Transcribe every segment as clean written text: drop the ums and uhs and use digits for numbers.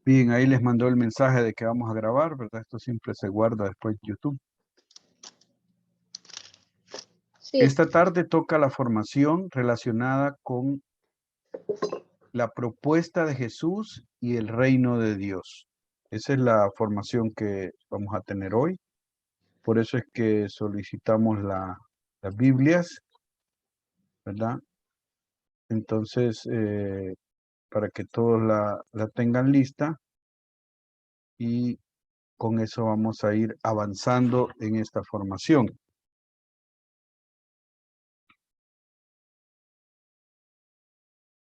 Bien, ahí les mandó el mensaje de que vamos a grabar, ¿verdad? Esto siempre se guarda después en YouTube. Sí. Esta tarde toca la formación relacionada con la propuesta de Jesús y el reino de Dios. Esa es la formación que vamos a tener hoy. Por eso es que solicitamos las Biblias, ¿verdad? Entonces, para que todos la tengan lista y con eso vamos a ir avanzando en esta formación.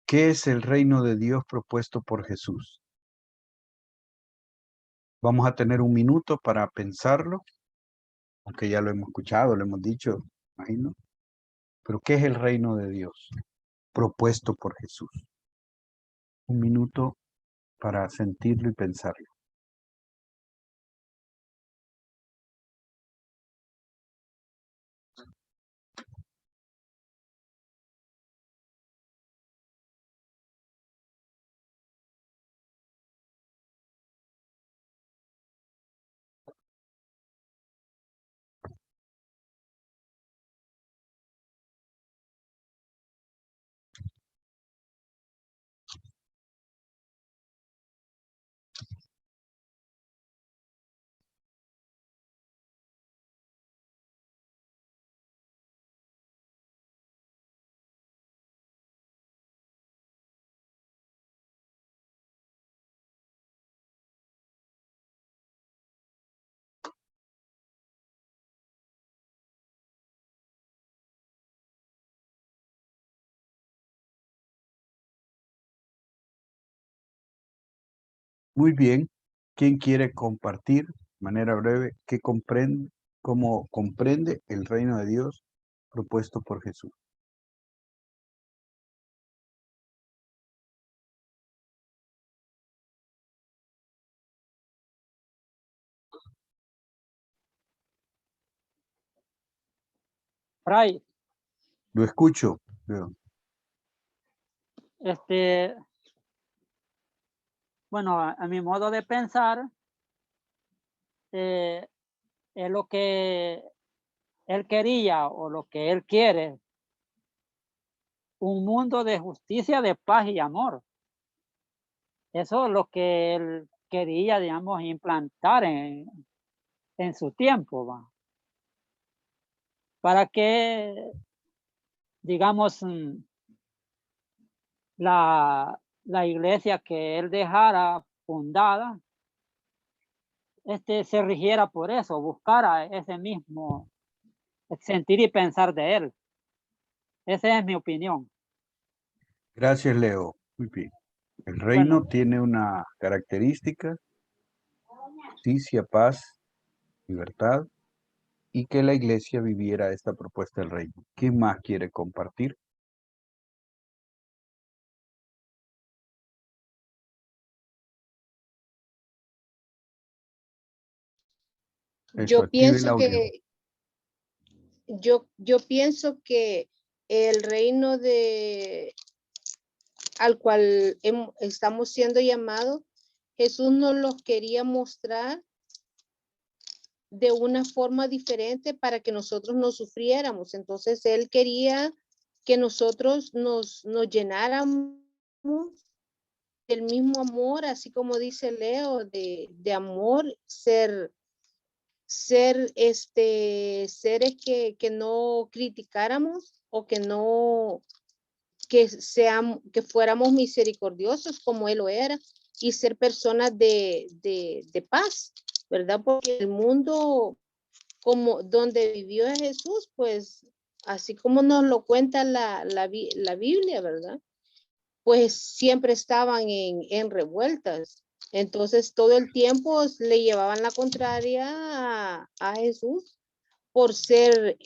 ¿Qué es el reino de Dios propuesto por Jesús? Vamos a tener un minuto para pensarlo, aunque ya lo hemos escuchado, lo hemos dicho, imagino. Pero ¿qué es el reino de Dios propuesto por Jesús? Un minuto para sentirlo y pensarlo. Muy bien. ¿Quién quiere compartir de manera breve qué comprende, cómo comprende el reino de Dios propuesto por Jesús? Fray, Lo escucho. Veo. Bueno, a mi modo de pensar, es lo que él quería o lo que él quiere, un mundo de justicia, de paz y amor. Eso es lo que él quería, digamos, implantar en su tiempo, ¿va? Para que, digamos, la iglesia que él dejara fundada, se rigiera por eso, buscara ese mismo sentir y pensar de él. Esa es mi opinión. Gracias, Leo. Muy bien. El reino Bueno, tiene una característica: justicia, paz, libertad, y que la iglesia viviera esta propuesta del reino. ¿Quién más quiere compartir? Eso, Yo active el pienso audio. que yo pienso que el reino al cual estamos siendo llamados, Jesús nos los quería mostrar de una forma diferente para que nosotros no sufriéramos. Entonces él quería que nosotros nos llenáramos del mismo amor, así como dice Leo, de amor, ser seres que no criticáramos o que fuéramos misericordiosos como él lo era, y ser personas de paz, ¿verdad? Porque el mundo como donde vivió Jesús, pues así como nos lo cuenta la Biblia, ¿verdad? Pues siempre estaban en revueltas. Entonces todo el tiempo le llevaban la contraria a Jesús por ser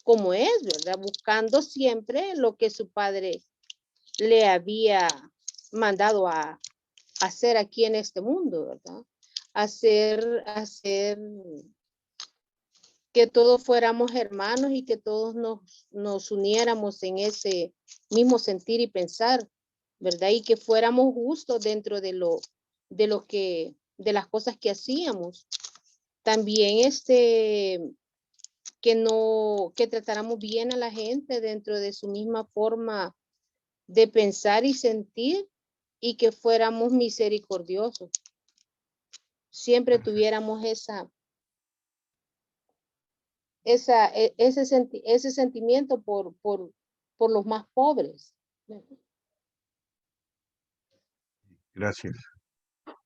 como es, ¿verdad? Buscando siempre lo que su padre le había mandado a hacer aquí en este mundo, ¿verdad? Hacer que todos fuéramos hermanos y que todos nos uniéramos en ese mismo sentir y pensar ¿verdad? Y que fuéramos justos dentro de las cosas que hacíamos. También que tratáramos bien a la gente dentro de su misma forma de pensar y sentir, y que fuéramos misericordiosos. Siempre tuviéramos ese sentimiento por los más pobres. Gracias.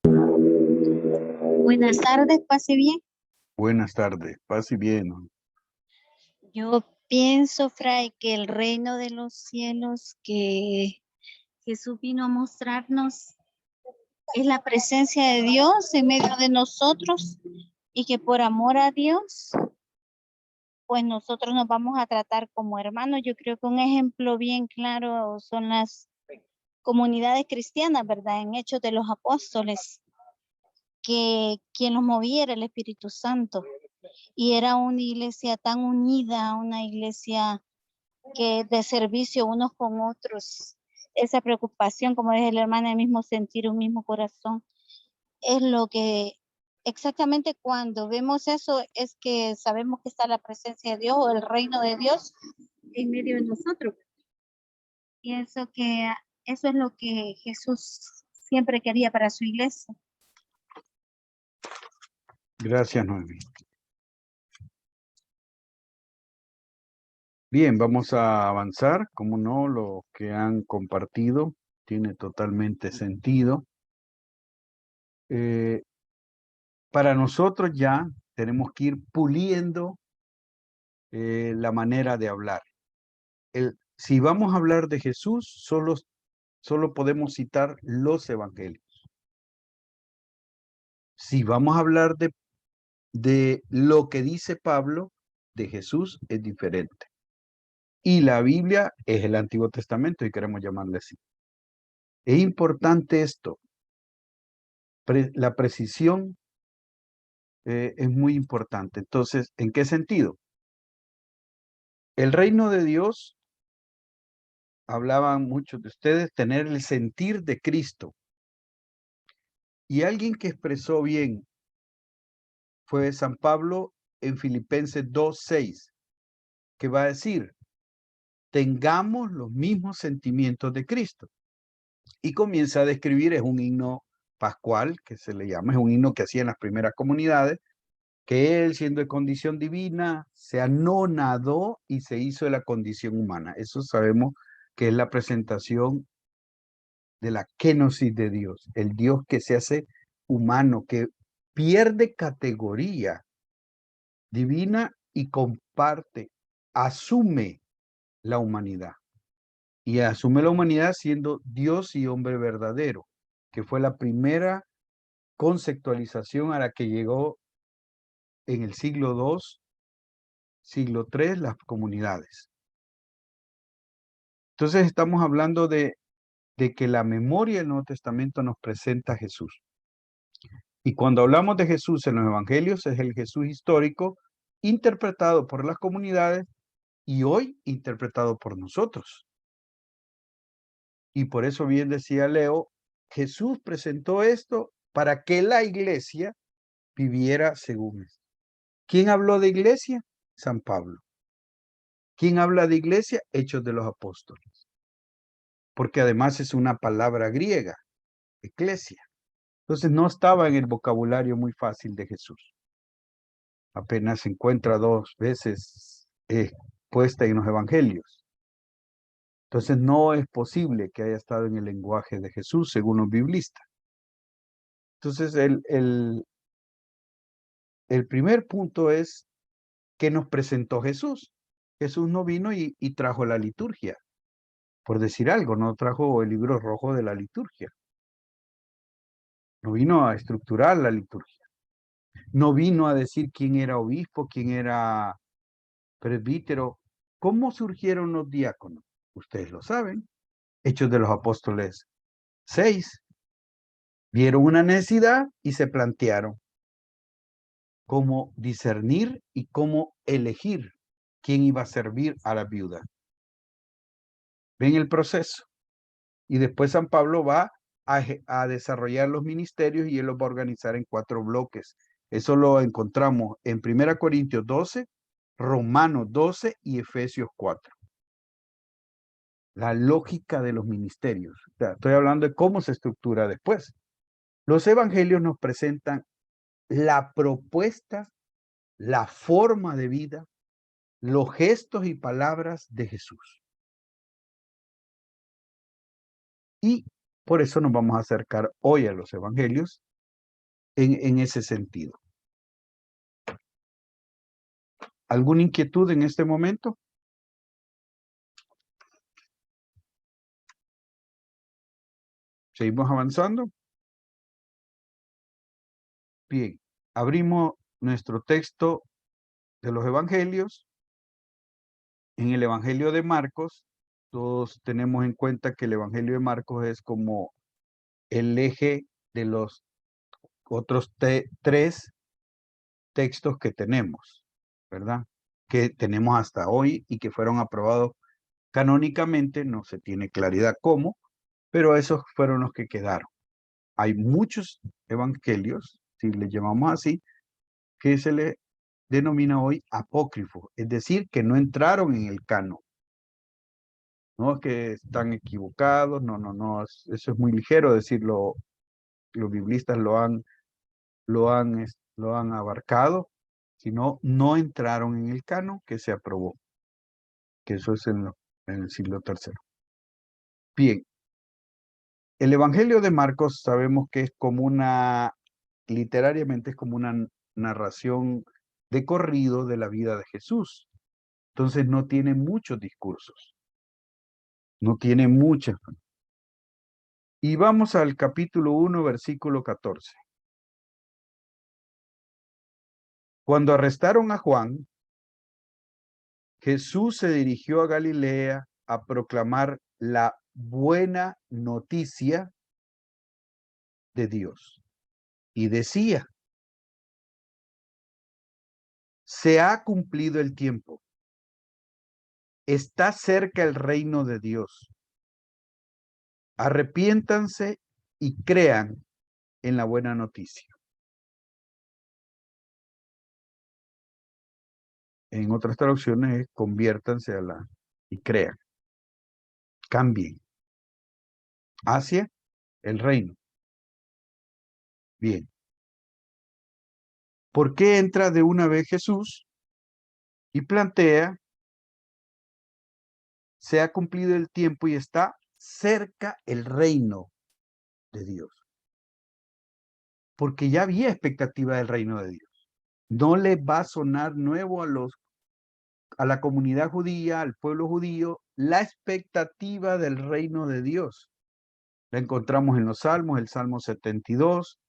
Buenas tardes, pase bien. Buenas tardes. Paz y bien. Yo pienso, Fray, que el reino de los cielos que Jesús vino a mostrarnos es la presencia de Dios en medio de nosotros, y que por amor a Dios, pues nosotros nos vamos a tratar como hermanos. Yo creo que un ejemplo bien claro son las comunidades cristianas, ¿verdad? En Hechos de los Apóstoles, que quien los movía era el Espíritu Santo. Y era una iglesia tan unida, una iglesia que de servicio unos con otros. Esa preocupación, como dice el hermano, el mismo sentir, un mismo corazón, es lo que exactamente cuando vemos eso es que sabemos que está la presencia de Dios o el reino de Dios en medio de nosotros. Y eso es lo que Jesús siempre quería para su iglesia. Gracias, Noemi. Bien, vamos a avanzar. Como no, lo que han compartido tiene totalmente sentido. Para nosotros ya tenemos que ir puliendo la manera de hablar. Si vamos a hablar de Jesús, solo podemos citar los evangelios. Si vamos a hablar de lo que dice Pablo de Jesús, es diferente. Y la Biblia es el Antiguo Testamento y queremos llamarle así. Es importante esto. La precisión es muy importante. Entonces, ¿en qué sentido? El reino de Dios, hablaban muchos de ustedes, tener el sentir de Cristo. Y alguien que expresó bien fue San Pablo en Filipenses 2:6, que va a decir, tengamos los mismos sentimientos de Cristo. Y comienza a describir, es un himno pascual, que se le llama, es un himno que hacían las primeras comunidades, que él, siendo de condición divina, se anonadó y se hizo de la condición humana. Eso sabemos que es la presentación de la kenosis de Dios, el Dios que se hace humano, que pierde categoría divina y comparte, asume la humanidad. Y asume la humanidad siendo Dios y hombre verdadero, que fue la primera conceptualización a la que llegó en el siglo II, siglo III, las comunidades. Entonces estamos hablando de que la memoria del Nuevo Testamento nos presenta a Jesús. Y cuando hablamos de Jesús en los evangelios, es el Jesús histórico interpretado por las comunidades y hoy interpretado por nosotros. Y por eso bien decía Leo, Jesús presentó esto para que la iglesia viviera según esto. ¿Quién habló de iglesia? San Pablo. ¿Quién habla de iglesia? Hechos de los Apóstoles. Porque además es una palabra griega, eclesia. Entonces no estaba en el vocabulario muy fácil de Jesús. Apenas se encuentra 2 veces puesta en los evangelios. Entonces no es posible que haya estado en el lenguaje de Jesús según los biblistas. Entonces el primer punto es que nos presentó Jesús. Jesús no vino y trajo la liturgia, por decir algo, no trajo el libro rojo de la liturgia. No vino a estructurar la liturgia. No vino a decir quién era obispo, quién era presbítero. ¿Cómo surgieron los diáconos? Ustedes lo saben. Hechos de los Apóstoles 6. Vieron una necesidad y se plantearon cómo discernir y cómo elegir quién iba a servir a la viuda. ¿Ven el proceso? Y después San Pablo va a desarrollar los ministerios y él los va a organizar en 4 bloques. Eso lo encontramos en 1 Corintios 12, Romanos 12 y Efesios 4. La lógica de los ministerios. O sea, estoy hablando de cómo se estructura después. Los evangelios nos presentan la propuesta, la forma de vida, los gestos y palabras de Jesús. Y por eso nos vamos a acercar hoy a los evangelios en ese sentido. ¿Alguna inquietud en este momento? ¿Seguimos avanzando? Bien, abrimos nuestro texto de los evangelios. En el evangelio de Marcos, todos tenemos en cuenta que el evangelio de Marcos es como el eje de los otros 3 textos que tenemos, ¿verdad? Que tenemos hasta hoy y que fueron aprobados canónicamente, no se tiene claridad cómo, pero esos fueron los que quedaron. Hay muchos evangelios, si le llamamos así, que se le denomina hoy apócrifos, es decir, que no entraron en el canon. No es que están equivocados, no, eso es muy ligero decirlo, los biblistas lo han abarcado, sino no entraron en el canon que se aprobó, que eso es en el siglo III. Bien, el Evangelio de Marcos sabemos que es como literariamente es como una narración de corrido de la vida de Jesús. Entonces no tiene muchos discursos, no tiene muchas. Y vamos al capítulo 1, versículo 14. Cuando arrestaron a Juan, Jesús se dirigió a Galilea a proclamar la buena noticia de Dios. Y decía, se ha cumplido el tiempo. Está cerca el reino de Dios. Arrepiéntanse y crean en la buena noticia. En otras traducciones es conviértanse y crean. Cambien hacia el reino. Bien. ¿Por qué entra de una vez Jesús y plantea, se ha cumplido el tiempo y está cerca el reino de Dios? Porque ya había expectativa del reino de Dios. No le va a sonar nuevo a la comunidad judía, al pueblo judío, la expectativa del reino de Dios. La encontramos en los Salmos, el Salmo 72,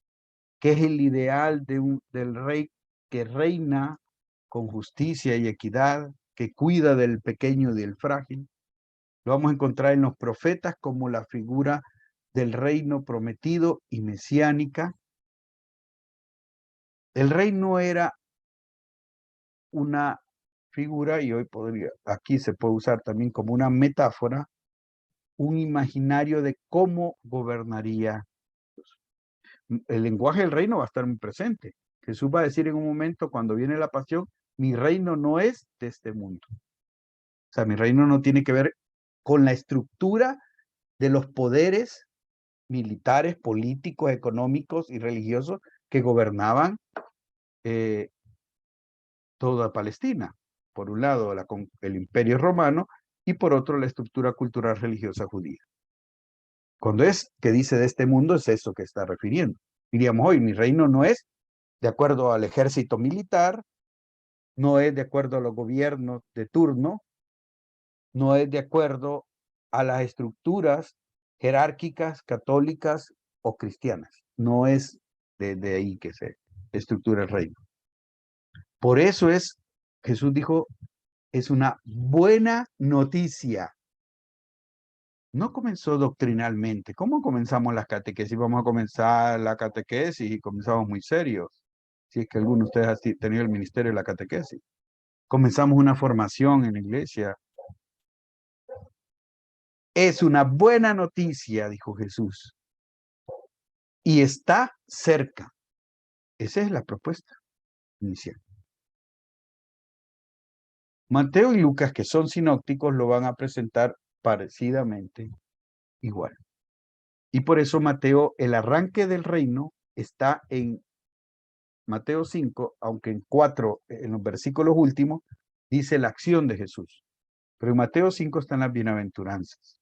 que es el ideal del rey que reina con justicia y equidad, que cuida del pequeño y del frágil. Lo vamos a encontrar en los profetas como la figura del reino prometido y mesiánica. El reino era una figura, y hoy aquí se puede usar también como una metáfora, un imaginario de cómo gobernaría Dios. El lenguaje del reino va a estar muy presente. Jesús va a decir en un momento, cuando viene la pasión, mi reino no es de este mundo. O sea, mi reino no tiene que ver con la estructura de los poderes militares, políticos, económicos y religiosos que gobernaban toda Palestina. Por un lado, el Imperio Romano y por otro, la estructura cultural religiosa judía. Cuando es que dice de este mundo, es eso que está refiriendo. Diríamos hoy, mi reino no es de acuerdo al ejército militar, no es de acuerdo a los gobiernos de turno, no es de acuerdo a las estructuras jerárquicas, católicas o cristianas. No es de ahí que se estructura el reino. Por eso Jesús dijo, es una buena noticia. No comenzó doctrinalmente. ¿Cómo comenzamos las catequesis? Vamos a comenzar la catequesis y comenzamos muy serios. Si es que alguno de ustedes ha tenido el ministerio de la catequesis. Comenzamos una formación en la iglesia. Es una buena noticia, dijo Jesús, y está cerca. Esa es la propuesta inicial. Mateo y Lucas, que son sinópticos, lo van a presentar parecidamente igual. Y por eso Mateo, el arranque del reino está en Mateo 5, aunque en 4, en los versículos últimos, dice la acción de Jesús. Pero en Mateo 5 están las bienaventuranzas,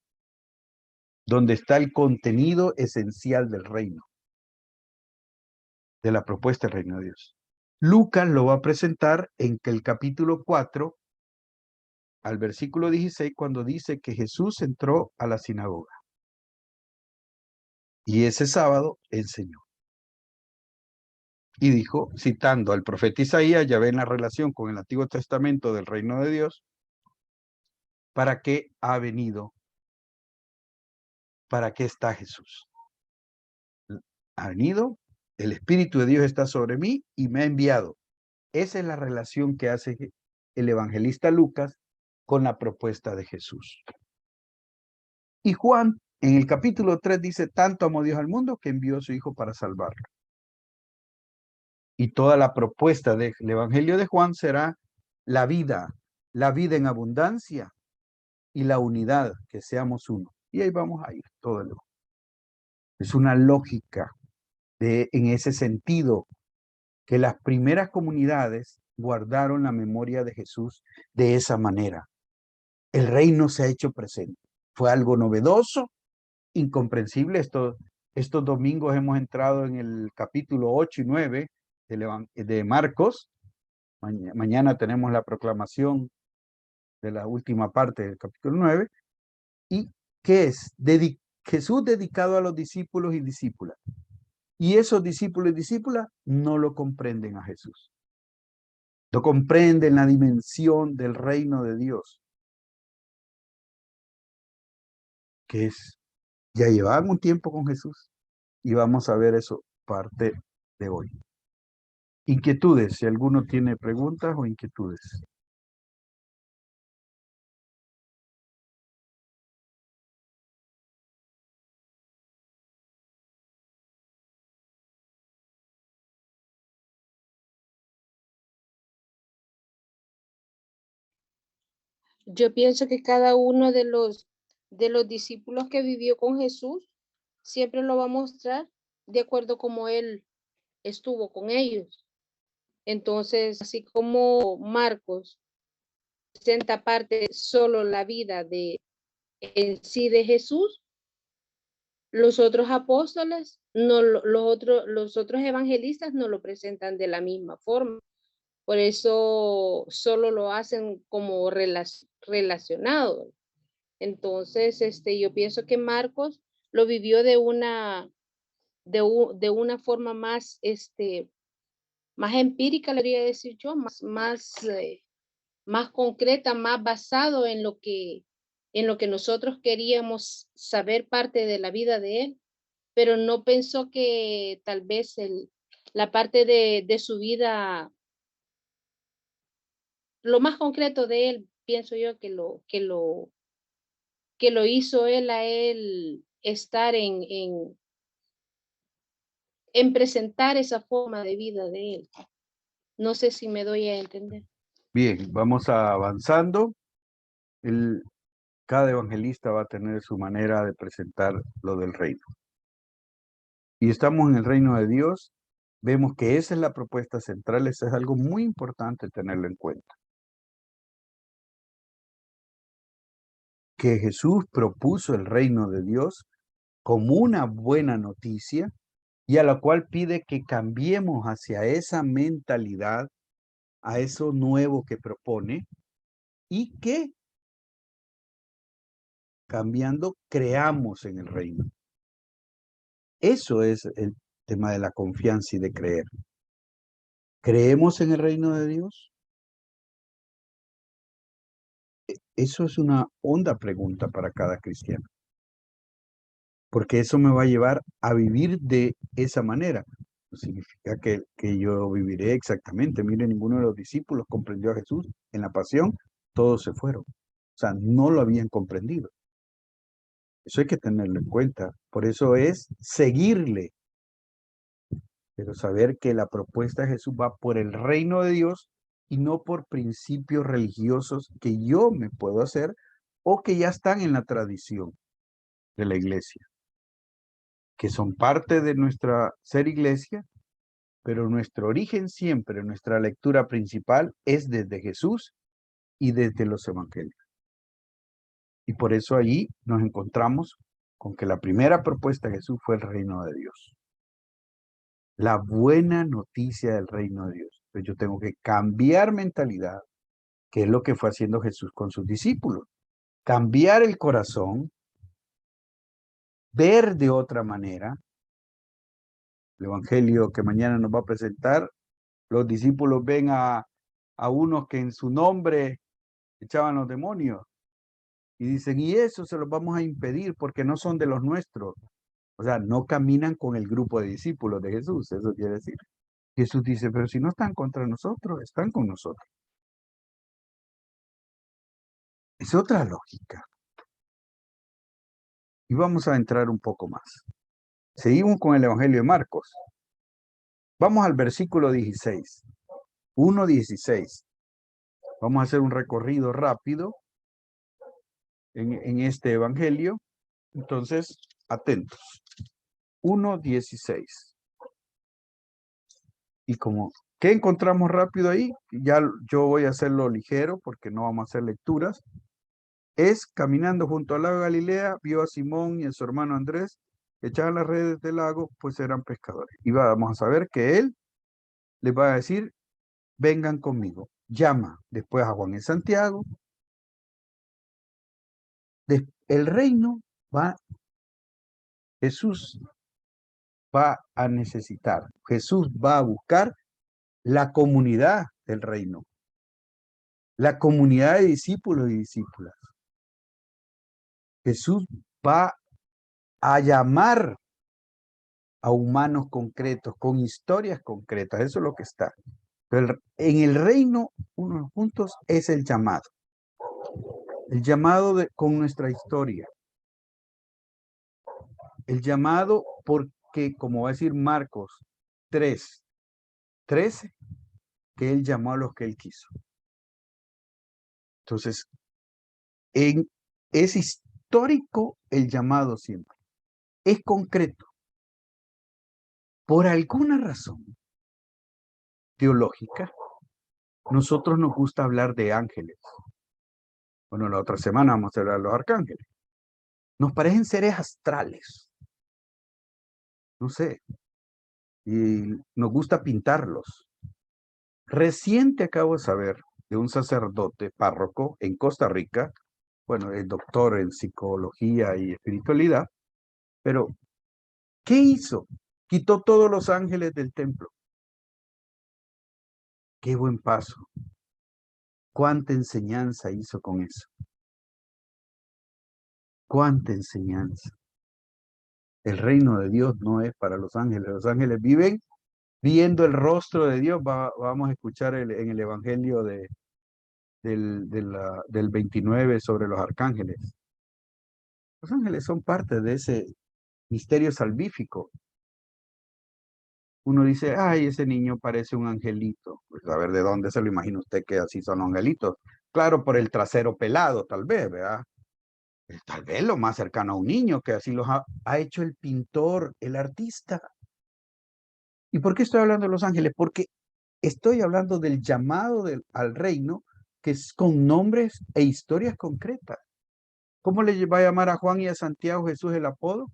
donde está el contenido esencial del reino, de la propuesta del reino de Dios. Lucas lo va a presentar en el capítulo 4, al versículo 16, cuando dice que Jesús entró a la sinagoga. Y ese sábado enseñó. Y dijo, citando al profeta Isaías, ya ven la relación con el Antiguo Testamento del reino de Dios, ¿para qué ha venido? ¿Para qué está Jesús? Ha venido, el Espíritu de Dios está sobre mí y me ha enviado. Esa es la relación que hace el evangelista Lucas con la propuesta de Jesús. Y Juan, en el capítulo 3, dice, tanto amó Dios al mundo que envió a su Hijo para salvarlo. Y toda la propuesta del Evangelio de Juan será la vida en abundancia y la unidad, que seamos uno. Y ahí vamos a ir todo el. Es una lógica en ese sentido, que las primeras comunidades guardaron la memoria de Jesús de esa manera. El reino se ha hecho presente. Fue algo novedoso, incomprensible. Estos domingos hemos entrado en el capítulo 8 y 9 de Marcos. Mañana tenemos la proclamación de la última parte del capítulo 9. ¿Y qué es? Jesús dedicado a los discípulos y discípulas. Y esos discípulos y discípulas no lo comprenden a Jesús. No comprenden la dimensión del reino de Dios. Que es, ya llevaban un tiempo con Jesús. Y vamos a ver eso parte de hoy. Inquietudes, si alguno tiene preguntas o inquietudes. Yo pienso que cada uno de los discípulos que vivió con Jesús siempre lo va a mostrar de acuerdo como él estuvo con ellos. Entonces, así como Marcos presenta parte solo la vida de en sí de Jesús, los otros apóstoles, no, los otros evangelistas no lo presentan de la misma forma. Por eso solo lo hacen como relacionado. Entonces, yo pienso que Marcos lo vivió de una forma más, más empírica, le quería decir yo, más concreta, más basado en lo que nosotros queríamos saber parte de la vida de él, pero no pensó que tal vez la parte de su vida, lo más concreto de él, pienso yo que lo hizo él a él estar en presentar esa forma de vida de él. No sé si me doy a entender. Bien, vamos avanzando. Cada evangelista va a tener su manera de presentar lo del reino. Y estamos en el reino de Dios. Vemos que esa es la propuesta central. Eso es algo muy importante tenerlo en cuenta. Que Jesús propuso el reino de Dios como una buena noticia y a la cual pide que cambiemos hacia esa mentalidad, a eso nuevo que propone, y que cambiando creamos en el reino. Eso es el tema de la confianza y de creer. ¿Creemos en el reino de Dios? Eso es una honda pregunta para cada cristiano. Porque eso me va a llevar a vivir de esa manera. No significa que yo viviré exactamente. Mire, ninguno de los discípulos comprendió a Jesús en la pasión. Todos se fueron. O sea, no lo habían comprendido. Eso hay que tenerlo en cuenta. Por eso es seguirle. Pero saber que la propuesta de Jesús va por el reino de Dios y no por principios religiosos que yo me puedo hacer o que ya están en la tradición de la iglesia, que son parte de nuestra ser iglesia, pero nuestro origen siempre, nuestra lectura principal es desde Jesús y desde los evangelios. Y por eso allí nos encontramos con que la primera propuesta de Jesús fue el reino de Dios. La buena noticia del reino de Dios. Entonces yo tengo que cambiar mentalidad, que es lo que fue haciendo Jesús con sus discípulos. Cambiar el corazón, ver de otra manera. El evangelio que mañana nos va a presentar, los discípulos ven a unos que en su nombre echaban los demonios y dicen, y eso se los vamos a impedir porque no son de los nuestros. O sea, no caminan con el grupo de discípulos de Jesús, eso quiere decir. Jesús dice, pero si no están contra nosotros, están con nosotros. Es otra lógica. Y vamos a entrar un poco más. Seguimos con el Evangelio de Marcos. Vamos al versículo 16. 1:16. Vamos a hacer un recorrido rápido en este Evangelio. Entonces, atentos. 1:16. Y como, ¿qué encontramos rápido ahí? Ya yo voy a hacerlo ligero porque no vamos a hacer lecturas. Es caminando junto al lago de Galilea, vio a Simón y a su hermano Andrés, que echaban las redes del lago, pues eran pescadores. Y vamos a saber que él les va a decir, vengan conmigo. Llama después a Juan y Santiago. El reino va, Jesús va a necesitar, Jesús va a buscar la comunidad del reino, la comunidad de discípulos y discípulas. Jesús va a llamar a humanos concretos, con historias concretas, eso es lo que está. Pero en el reino, uno de los puntos es el llamado con nuestra historia. El llamado porque, como va a decir Marcos 3:13, que él llamó a los que él quiso. Entonces, es histórico el llamado siempre. Es concreto. Por alguna razón teológica, nosotros nos gusta hablar de ángeles. Bueno, la otra semana vamos a hablar de los arcángeles. Nos parecen seres astrales. No sé. Y nos gusta pintarlos. Reciente acabo de saber de un sacerdote párroco en Costa Rica, bueno, es doctor en psicología y espiritualidad, pero ¿qué hizo? Quitó todos los ángeles del templo. Qué buen paso. Cuánta enseñanza hizo con eso. Cuánta enseñanza. El reino de Dios no es para los ángeles. Los ángeles viven viendo el rostro de Dios. Vamos a escuchar en el Evangelio del 29 sobre los arcángeles. Los ángeles son parte de ese misterio salvífico. Uno dice, ay, ese niño parece un angelito. Pues a ver, ¿de dónde se lo imagina usted que así son angelitos? Claro, por el trasero pelado, tal vez, ¿verdad? Tal vez lo más cercano a un niño, que así los ha hecho el pintor, el artista. ¿Y por qué estoy hablando de los ángeles? Porque estoy hablando del llamado al reino, que es con nombres e historias concretas. ¿Cómo le va a llamar a Juan y a Santiago Jesús el apodo?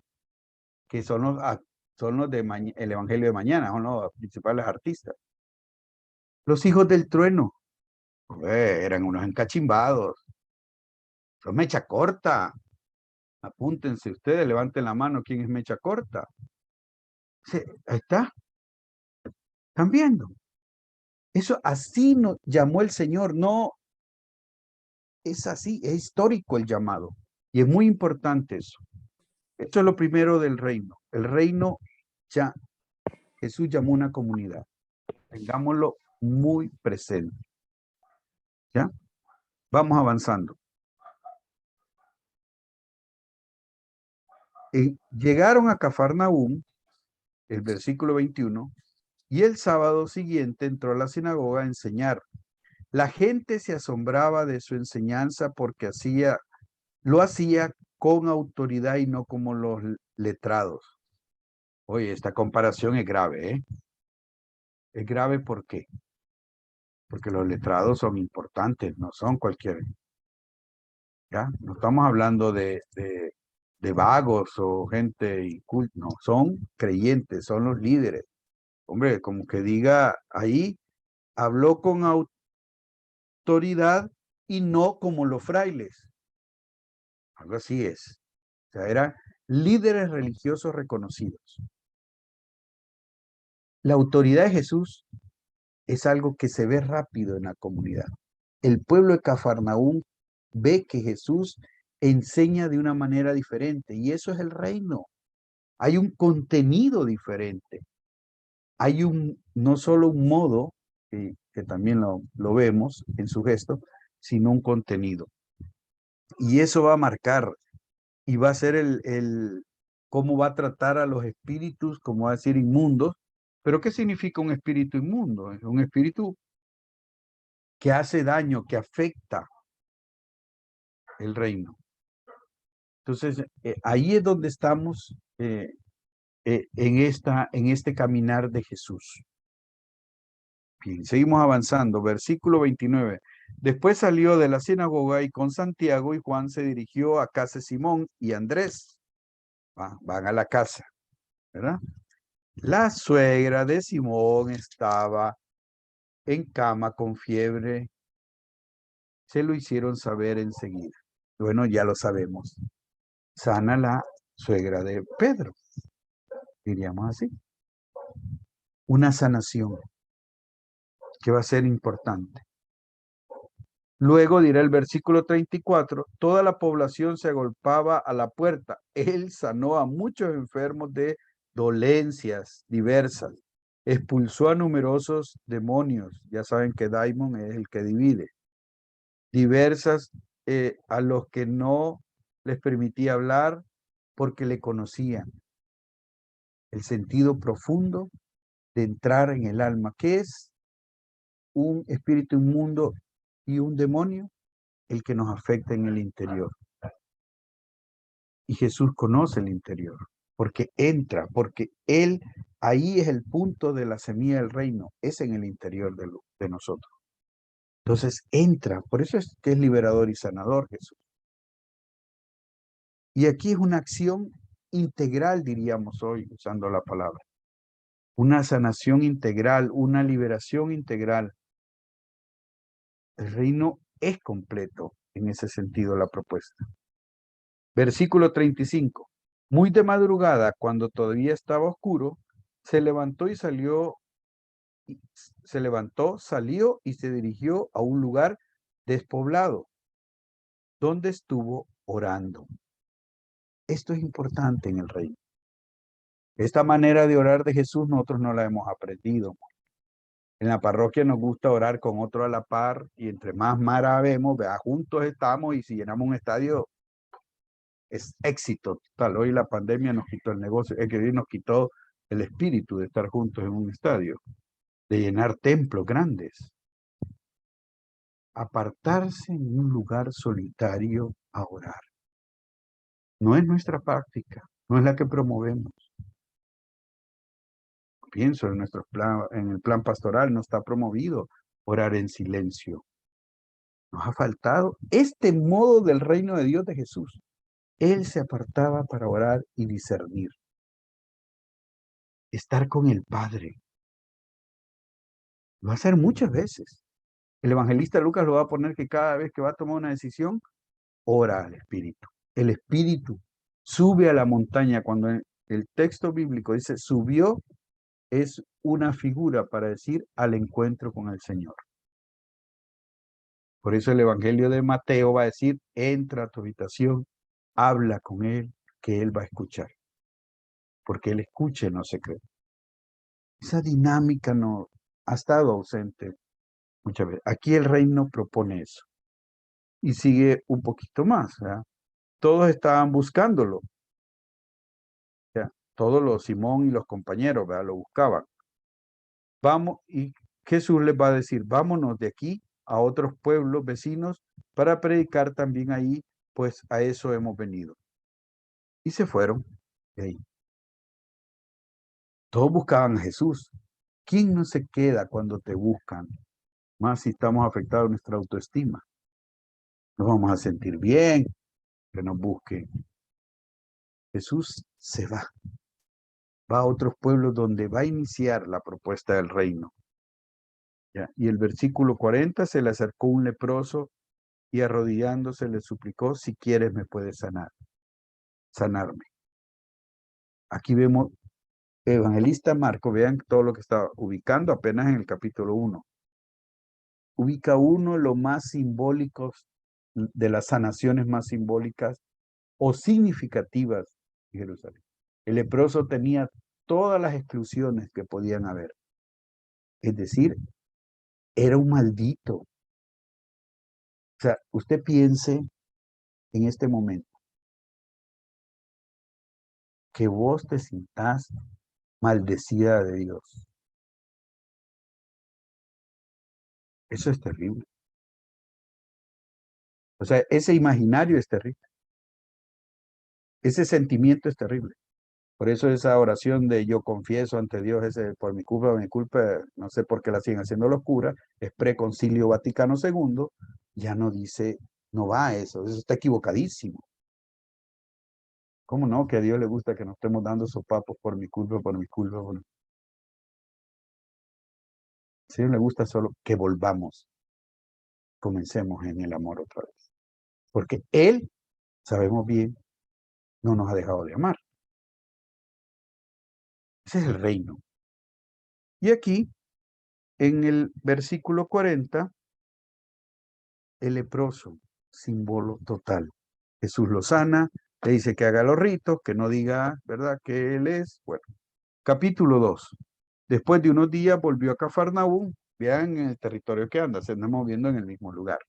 Que son los de el Evangelio de mañana, son los principales artistas. Los hijos del trueno, eran unos encachimbados. Son mecha corta. Apúntense ustedes, levanten la mano, ¿quién es mecha corta? Sí, ahí está. ¿Están viendo? Eso así nos llamó el Señor, no es así, es histórico el llamado. Y es muy importante eso. Esto es lo primero del reino. El reino ya, Jesús llamó una comunidad. Tengámoslo muy presente. ¿Ya? Vamos avanzando. Llegaron a Cafarnaúm, el versículo 21, y el sábado siguiente entró a la sinagoga a enseñar. La gente se asombraba de su enseñanza porque lo hacía con autoridad y no como los letrados. Oye, esta comparación es grave, ¿eh? Es grave ¿por qué? Porque los letrados son importantes, no son cualquier, ¿ya? No estamos hablando de vagos o gente inculta, no, son creyentes, son los líderes. Hombre, como que diga ahí, habló con autoridad y no como los frailes. Algo así es. O sea, eran líderes religiosos reconocidos. La autoridad de Jesús es algo que se ve rápido en la comunidad. El pueblo de Cafarnaúm ve que Jesús enseña de una manera diferente y eso es el reino. Hay un contenido diferente. Hay no solo un modo, que también lo vemos en su gesto, sino un contenido. Y eso va a marcar y va a ser cómo va a tratar a los espíritus, como va a decir, inmundos. Pero ¿qué significa un espíritu inmundo? Es un espíritu que hace daño, que afecta el reino. Entonces, ahí es donde estamos en este caminar de Jesús. Bien, seguimos avanzando. Versículo 29. Después salió de la sinagoga y con Santiago y Juan se dirigió a casa de Simón y Andrés. Van a la casa, ¿verdad? La suegra de Simón estaba en cama con fiebre. Se lo hicieron saber enseguida. Bueno, ya lo sabemos. Sana la suegra de Pedro, diríamos así. Una sanación que va a ser importante. Luego dirá el versículo 34, toda la población se agolpaba a la puerta. Él sanó a muchos enfermos de dolencias diversas. Expulsó a numerosos demonios. Ya saben que daimon es el que divide. Diversas a los que no les permitía hablar porque le conocían. El sentido profundo de entrar en el alma. ¿Qué es un espíritu inmundo y un demonio? El que nos afecta en el interior. Y Jesús conoce el interior, porque entra, porque Él, ahí es el punto de la semilla del reino, es en el interior de nosotros. Entonces entra, por eso es que es liberador y sanador Jesús. Y aquí es una acción integral, diríamos hoy, usando la palabra. Una sanación integral, una liberación integral. El reino es completo en ese sentido la propuesta. Versículo 35. Muy de madrugada, cuando todavía estaba oscuro, se levantó, salió y se dirigió a un lugar despoblado, donde estuvo orando. Esto es importante en el reino. Esta manera de orar de Jesús nosotros no la hemos aprendido. En la parroquia nos gusta orar con otro a la par y entre más vemos, juntos estamos y si llenamos un estadio es éxito total. Hoy la pandemia nos quitó el negocio, es que hoy nos quitó el espíritu de estar juntos en un estadio, de llenar templos grandes. Apartarse en un lugar solitario a orar. No es nuestra práctica, no es la que promovemos. Pienso en el plan pastoral, no está promovido orar en silencio. Nos ha faltado este modo del reino de Dios de Jesús. Él se apartaba para orar y discernir. Estar con el Padre. Lo va a hacer muchas veces. El evangelista Lucas lo va a poner que cada vez que va a tomar una decisión, ora al Espíritu. El Espíritu sube a la montaña. Cuando el texto bíblico dice subió, es una figura para decir al encuentro con el Señor. Por eso el Evangelio de Mateo va a decir, entra a tu habitación, habla con Él, que Él va a escuchar. Porque Él escucha en lo secreto. Esa dinámica no ha estado ausente muchas veces. Aquí el reino propone eso. Y sigue un poquito más, ¿verdad? Todos estaban buscándolo. todos los Simón y los compañeros, ¿verdad? Lo buscaban. Vamos, y Jesús les va a decir, vámonos de aquí a otros pueblos vecinos para predicar también ahí, pues a eso hemos venido. Y se fueron de ahí. Todos buscaban a Jesús. ¿Quién no se queda cuando te buscan? Más si estamos afectados en nuestra autoestima. Nos vamos a sentir bien que nos busquen. Jesús se va. Va a otros pueblos donde va a iniciar la propuesta del reino. ¿Ya? Y el versículo 40, se le acercó un leproso y arrodillándose le suplicó, si quieres me puedes sanarme. Aquí vemos, evangelista Marco, vean todo lo que está ubicando apenas en el capítulo 1. Ubica uno lo más simbólicos de las sanaciones más simbólicas o significativas de Jerusalén. El leproso tenía todas las exclusiones que podían haber. Es decir, era un maldito. O sea, usted piense en este momento que vos te sintás maldecida de Dios. Eso es terrible. O sea, ese imaginario es terrible. Ese sentimiento es terrible. Por eso esa oración de yo confieso ante Dios, ese por mi culpa, no sé por qué la siguen haciendo los curas, es Preconcilio Vaticano II, ya no dice, no va a eso está equivocadísimo. ¿Cómo no? Que a Dios le gusta que nos estemos dando sopapos por mi culpa, por mi culpa. Al Señor le gusta solo que volvamos, comencemos en el amor otra vez. Porque Él, sabemos bien, no nos ha dejado de amar. Ese es el reino. Y aquí, en el versículo 40, el leproso, símbolo total. Jesús lo sana, le dice que haga los ritos, que no diga, ¿verdad?, que él es. Bueno, capítulo 2. Después de unos días volvió a Cafarnaúm. Vean en el territorio que anda, se anda moviendo en el mismo lugar,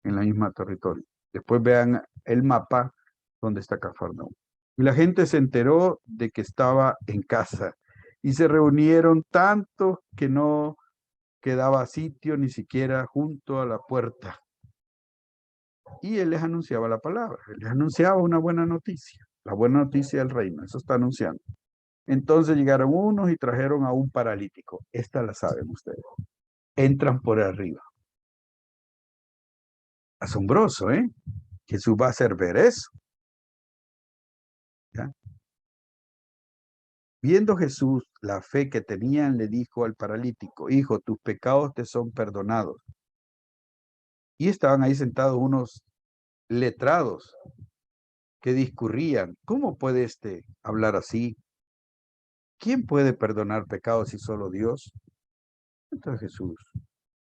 en la misma territorio. Después vean el mapa donde está Cafarnaúm. Y la gente se enteró de que estaba en casa y se reunieron tanto que no quedaba sitio ni siquiera junto a la puerta. Y él les anunciaba la palabra, él les anunciaba una buena noticia, la buena noticia del reino, eso está anunciando. Entonces llegaron unos y trajeron a un paralítico. Esta la saben ustedes. Entran por arriba. Asombroso, ¿eh? Jesús va a hacer ver eso. ¿Ya? Viendo Jesús la fe que tenían, le dijo al paralítico, hijo, tus pecados te son perdonados. Y estaban ahí sentados unos letrados que discurrían, ¿cómo puede hablar así? ¿Quién puede perdonar pecados si solo Dios? Entonces Jesús,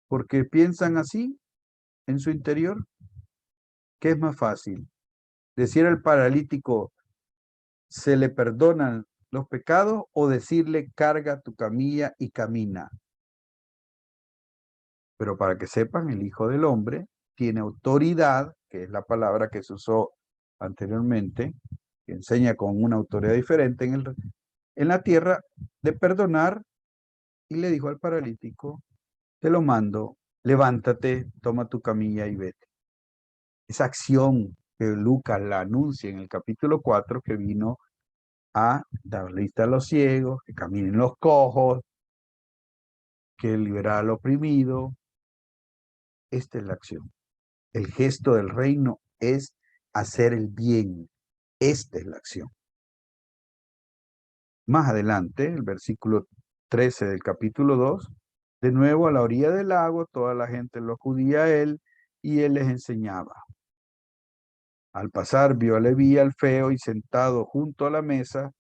porque piensan así en su interior, ¿qué es más fácil? Decir al paralítico, ¿se le perdonan los pecados o decirle, carga tu camilla y camina? Pero para que sepan, el Hijo del Hombre tiene autoridad, que es la palabra que se usó anteriormente, que enseña con una autoridad diferente en la tierra, de perdonar, y le dijo al paralítico, te lo mando, levántate, toma tu camilla y vete. Esa acción que Lucas la anuncia en el capítulo 4, que vino a dar vista a los ciegos, que caminen los cojos, que liberar al oprimido. Esta es la acción. El gesto del reino es hacer el bien. Esta es la acción. Más adelante, el versículo 13 del capítulo 2, de nuevo a la orilla del lago, toda la gente lo acudía a él y él les enseñaba. Al pasar vio a Leví al feo y sentado junto a la mesa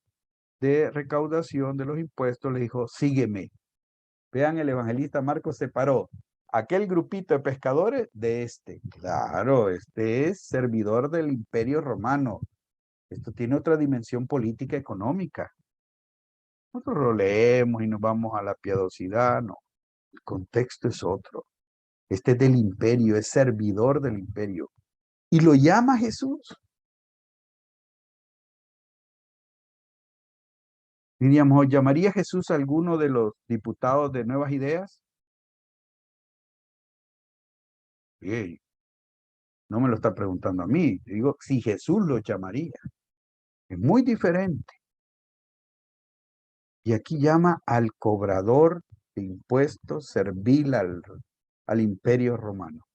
de recaudación de los impuestos le dijo, sígueme. Vean, el evangelista Marcos separó aquel grupito de pescadores de este. Claro, este es servidor del Imperio Romano. Esto tiene otra dimensión política económica. Nosotros lo leemos y nos vamos a la piadosidad. No, el contexto es otro. Este es del imperio, es servidor del imperio. Y lo llama Jesús. Diríamos, ¿llamaría Jesús a alguno de los diputados de Nuevas Ideas? Bien, no me lo está preguntando a mí. Digo, si Jesús los llamaría. Es muy diferente. Y aquí llama al cobrador de impuestos servil al imperio romano.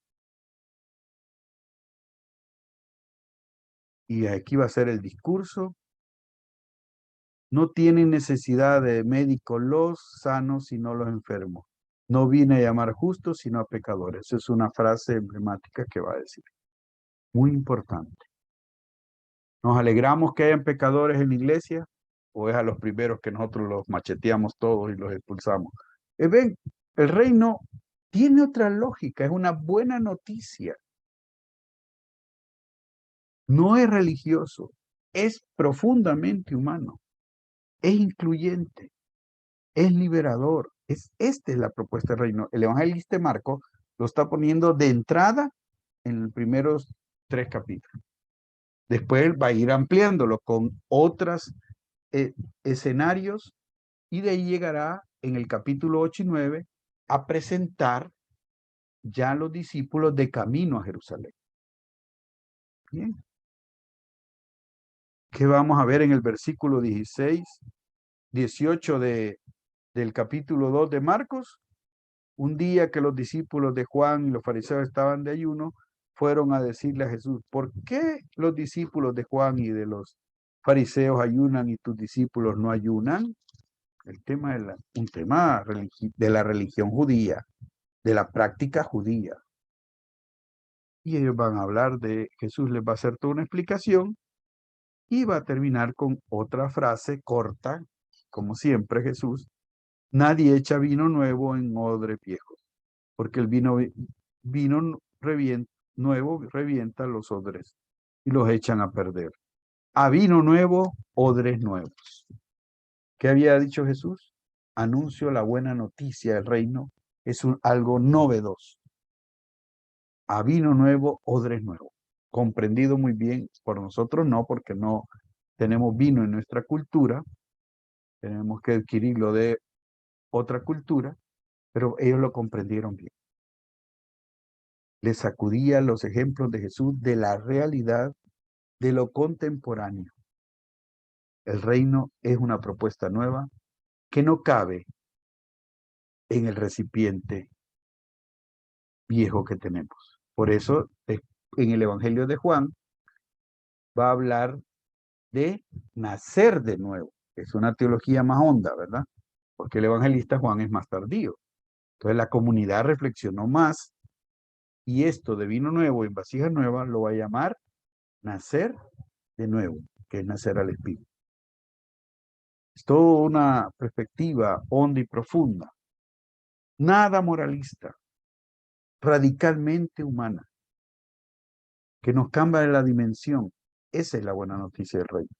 Y aquí va a ser el discurso. No tienen necesidad de médicos los sanos, sino los enfermos. No vine a llamar justos, sino a pecadores. Esa es una frase emblemática que va a decir. Muy importante. ¿Nos alegramos que hayan pecadores en la iglesia? ¿O es a los primeros que nosotros los macheteamos todos y los expulsamos? Ven, el reino tiene otra lógica, es una buena noticia. No es religioso, es profundamente humano, es incluyente, es liberador. Esta es la propuesta del reino. El evangelista Marcos lo está poniendo de entrada en los primeros 3 capítulos. Después él va a ir ampliándolo con otros escenarios y de ahí llegará en el capítulo 8 y 9 a presentar ya a los discípulos de camino a Jerusalén. Bien. ¿Qué vamos a ver en el versículo 16, 18 del capítulo 2 de Marcos? Un día que los discípulos de Juan y los fariseos estaban de ayuno, fueron a decirle a Jesús, ¿por qué los discípulos de Juan y de los fariseos ayunan y tus discípulos no ayunan? El tema es un tema de la religión judía, de la práctica judía. Y ellos van a hablar de, Jesús les va a hacer toda una explicación y va a terminar con otra frase corta, como siempre Jesús, nadie echa vino nuevo en odres viejos, porque el vino nuevo revienta los odres y los echan a perder. A vino nuevo, odres nuevos. ¿Qué había dicho Jesús? Anuncio la buena noticia del reino, es algo novedoso. A vino nuevo, odres nuevos. Comprendido muy bien por nosotros, no, porque no tenemos vino en nuestra cultura, tenemos que adquirirlo de otra cultura, pero ellos lo comprendieron bien. Les sacudía los ejemplos de Jesús de la realidad de lo contemporáneo. El reino es una propuesta nueva que no cabe en el recipiente viejo que tenemos. Por eso, en el Evangelio de Juan, va a hablar de nacer de nuevo. Es una teología más honda, ¿verdad? Porque el evangelista Juan es más tardío. Entonces la comunidad reflexionó más y esto de vino nuevo en vasija nueva lo va a llamar nacer de nuevo, que es nacer al Espíritu. Es toda una perspectiva honda y profunda. Nada moralista, radicalmente humana, que nos cambia la dimensión. Esa es la buena noticia del reino.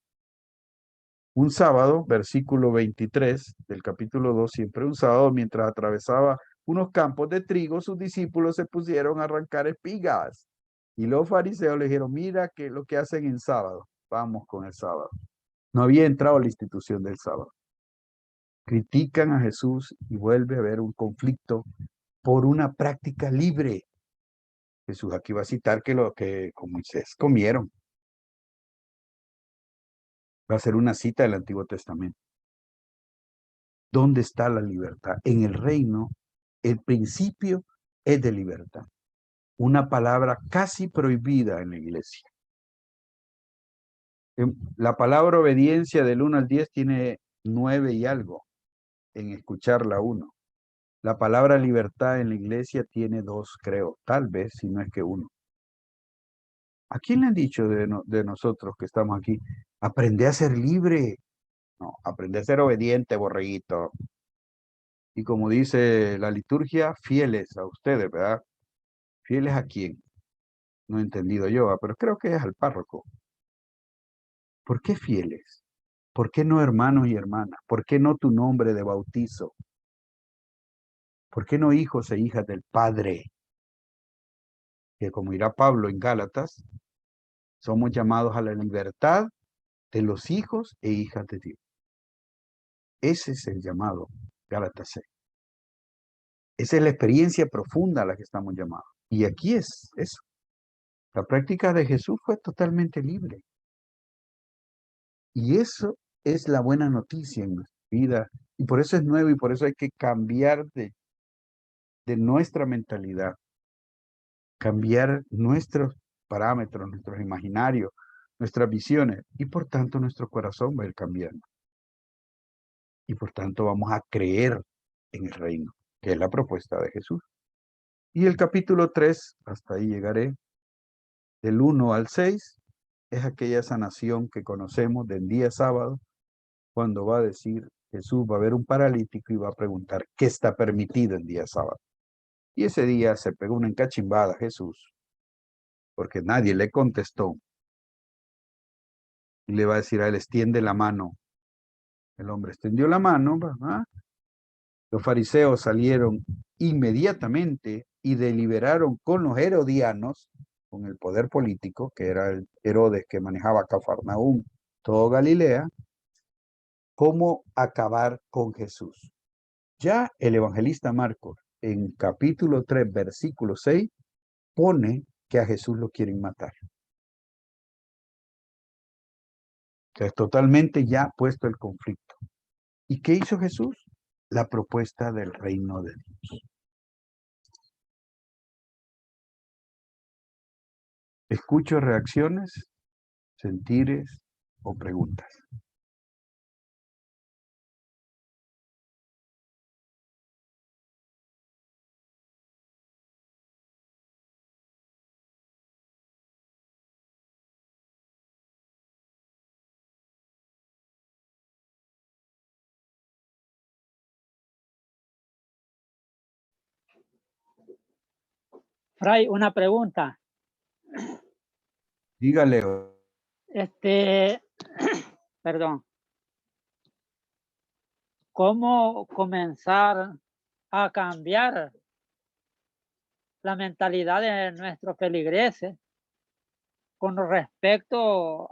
Un sábado, versículo 23 del capítulo 2, siempre un sábado, mientras atravesaba unos campos de trigo, sus discípulos se pusieron a arrancar espigas. Y los fariseos le dijeron, mira que lo que hacen en sábado. Vamos con el sábado. No había entrado a la institución del sábado. Critican a Jesús y vuelve a haber un conflicto por una práctica libre. Jesús aquí va a citar que lo que con Moisés comieron. Va a ser una cita del Antiguo Testamento. ¿Dónde está la libertad? En el reino, el principio es de libertad. Una palabra casi prohibida en la iglesia. La palabra obediencia del 1 al 10 tiene 9 y algo en escucharla 1. La palabra libertad en la iglesia tiene 2, creo, tal vez, si no es que 1. ¿A quién le han dicho de nosotros que estamos aquí? Aprende a ser libre. No, aprende a ser obediente, borreguito. Y como dice la liturgia, fieles a ustedes, ¿verdad? ¿Fieles a quién? No he entendido yo, pero creo que es al párroco. ¿Por qué fieles? ¿Por qué no hermanos y hermanas? ¿Por qué no tu nombre de bautizo? ¿Por qué no hijos e hijas del Padre? Que como dirá Pablo en Gálatas, somos llamados a la libertad de los hijos e hijas de Dios. Ese es el llamado, Gálatas 6. Esa es la experiencia profunda a la que estamos llamados. Y aquí es eso. La práctica de Jesús fue totalmente libre. Y eso es la buena noticia en nuestra vida. Y por eso es nuevo y por eso hay que cambiar de nuestra mentalidad. Cambiar nuestros parámetros, nuestros imaginarios, nuestras visiones. Y por tanto nuestro corazón va a ir cambiando. Y por tanto vamos a creer en el reino, que es la propuesta de Jesús. Y el capítulo 3, hasta ahí llegaré, del 1 al 6, es aquella sanación que conocemos del día sábado, cuando va a decir Jesús, va a haber un paralítico y va a preguntar qué está permitido en día sábado. Y ese día se pegó una encachimbada Jesús, porque nadie le contestó. Y le va a decir a él, extiende la mano. El hombre extendió la mano, ¿verdad? Los fariseos salieron inmediatamente y deliberaron con los herodianos, con el poder político, que era el Herodes que manejaba Cafarnaúm, todo Galilea, cómo acabar con Jesús. Ya el evangelista Marcos, en capítulo 3, versículo 6, pone que a Jesús lo quieren matar. Es totalmente ya puesto el conflicto. ¿Y qué hizo Jesús? La propuesta del reino de Dios. Escucho reacciones, sentires o preguntas. Fray, una pregunta. Dígale. Perdón. ¿Cómo comenzar a cambiar la mentalidad de nuestros feligreses con respecto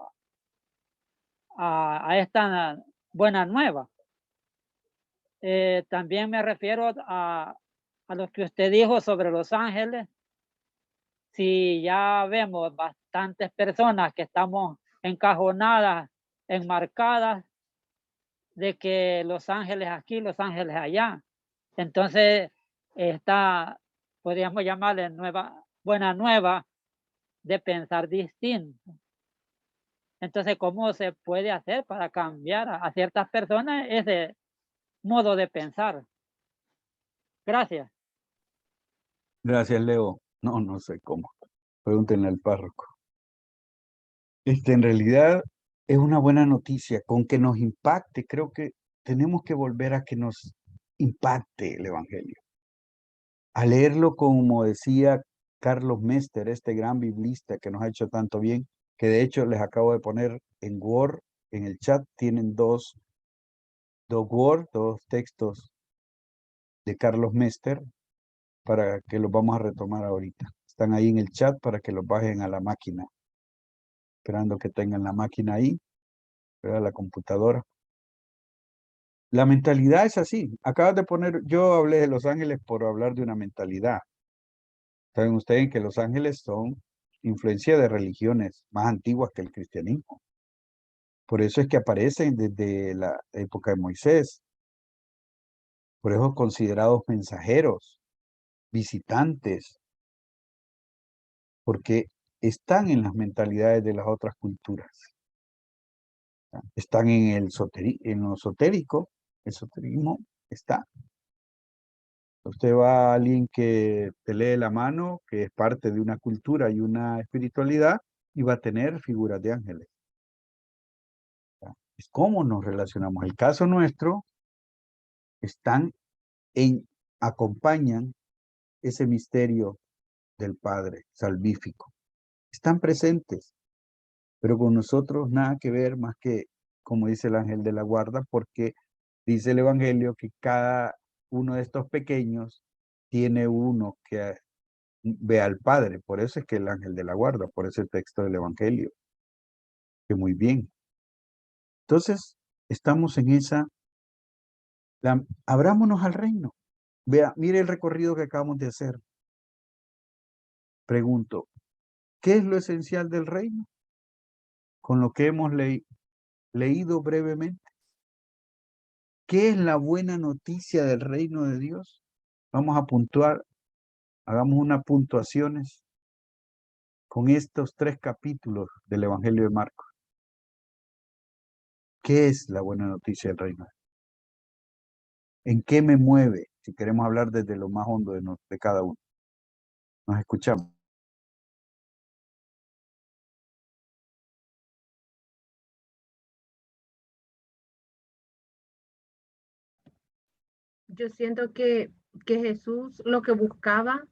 a esta buena nueva? También me refiero a lo que usted dijo sobre los ángeles. Si ya vemos bastantes personas que estamos encajonadas, enmarcadas, de que los ángeles aquí, los ángeles allá. Entonces, podríamos llamarle buena nueva de pensar distinto. Entonces, ¿cómo se puede hacer para cambiar a ciertas personas ese modo de pensar? Gracias. Gracias, Leo. No sé cómo. Pregúntenle al párroco. En realidad es una buena noticia. Con que nos impacte, creo que tenemos que volver a que nos impacte el Evangelio. A leerlo como decía Carlos Mester, este gran biblista que nos ha hecho tanto bien, que de hecho les acabo de poner en Word, en el chat, tienen dos textos de Carlos Mester para que los vamos a retomar ahorita. Están ahí en el chat para que los bajen a la máquina. Esperando que tengan la máquina ahí, ¿verdad? La computadora. La mentalidad es así. Acabas de poner, yo hablé de Los Ángeles por hablar de una mentalidad. Saben ustedes que Los Ángeles son influencia de religiones más antiguas que el cristianismo. Por eso es que aparecen desde la época de Moisés. Por eso considerados mensajeros, visitantes, porque están en las mentalidades de las otras culturas. Están en lo esotérico, el esoterismo está. Usted va a alguien que te lee la mano, que es parte de una cultura y una espiritualidad, y va a tener figuras de ángeles. Es cómo nos relacionamos. El caso nuestro, acompañan ese misterio del Padre salvífico. Están presentes, pero con nosotros nada que ver más que, como dice el ángel de la guarda, porque dice el Evangelio que cada uno de estos pequeños tiene uno que ve al Padre. Por eso es que el ángel de la guarda, por ese texto del Evangelio. Que muy bien. Entonces, estamos en esa Abrámonos al reino. Vea, mire el recorrido que acabamos de hacer. Pregunto, ¿qué es lo esencial del reino? Con lo que hemos leído brevemente. ¿Qué es la buena noticia del reino de Dios? Vamos a puntuar, hagamos unas puntuaciones con estos 3 capítulos del Evangelio de Marcos. ¿Qué es la buena noticia del reino? ¿En qué me mueve? Si queremos hablar desde lo más hondo de cada uno. Nos escuchamos. Yo siento que Jesús lo que buscaba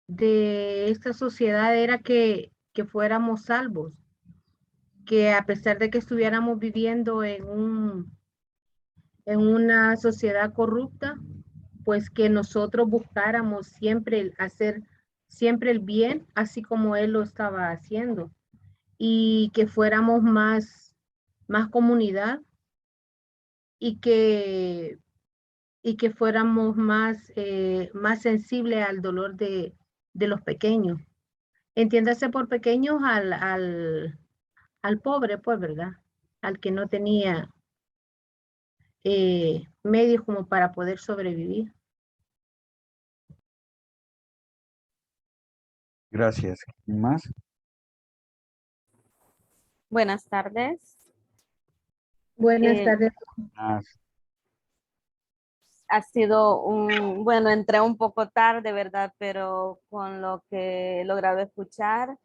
de esta sociedad era que fuéramos salvos, que a pesar de que estuviéramos viviendo en una sociedad corrupta, pues que nosotros buscáramos siempre hacer siempre el bien, así como Él lo estaba haciendo, y que fuéramos más comunidad y que fuéramos más sensibles al dolor de los pequeños. Entiéndase por pequeños al pobre, pues, ¿verdad? Al que no tenía medios como para poder sobrevivir. Gracias. ¿Quién más? Buenas tardes. Buenas Eh, tardes. Ha sido bueno, entré un poco tarde, ¿verdad? Pero con lo que he logrado escuchar,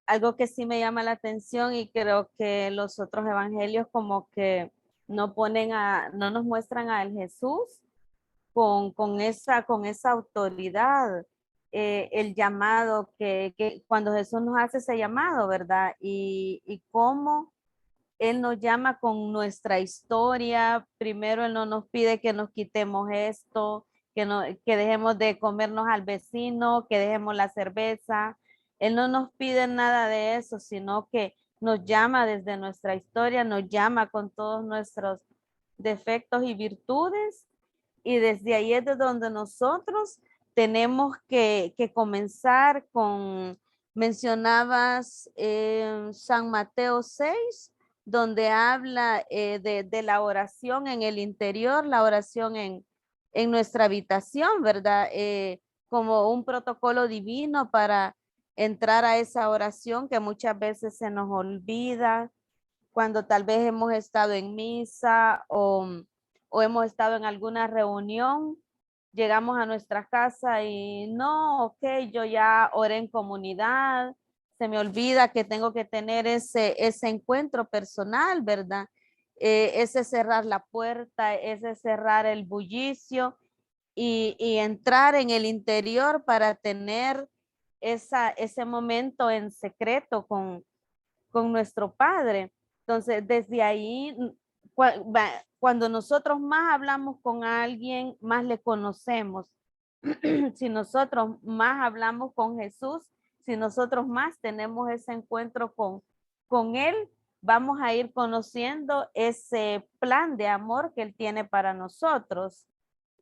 algo que sí me llama la atención y creo que los otros evangelios como que no nos muestran al Jesús con esa autoridad, el llamado que cuando Jesús nos hace ese llamado, ¿verdad? Y cómo Él nos llama con nuestra historia. Primero Él no nos pide que nos quitemos esto, que dejemos de comernos al vecino, que dejemos la cerveza. Él no nos pide nada de eso, sino que nos llama desde nuestra historia, nos llama con todos nuestros defectos y virtudes. Y desde ahí es de donde nosotros tenemos que comenzar con, mencionabas San Mateo 6, donde habla de la oración en el interior, la oración en nuestra habitación, ¿verdad? Como un protocolo divino para entrar a esa oración que muchas veces se nos olvida cuando tal vez hemos estado en misa o hemos estado en alguna reunión, llegamos a nuestra casa y no, ok, yo ya oré en comunidad, se me olvida que tengo que tener ese encuentro personal, ¿verdad? Ese cerrar la puerta, ese cerrar el bullicio y entrar en el interior para tener ese momento en secreto con nuestro Padre. Entonces, desde ahí, cuando nosotros más hablamos con alguien, más le conocemos. Si nosotros más hablamos con Jesús, si nosotros más tenemos ese encuentro con Él, vamos a ir conociendo ese plan de amor que Él tiene para nosotros.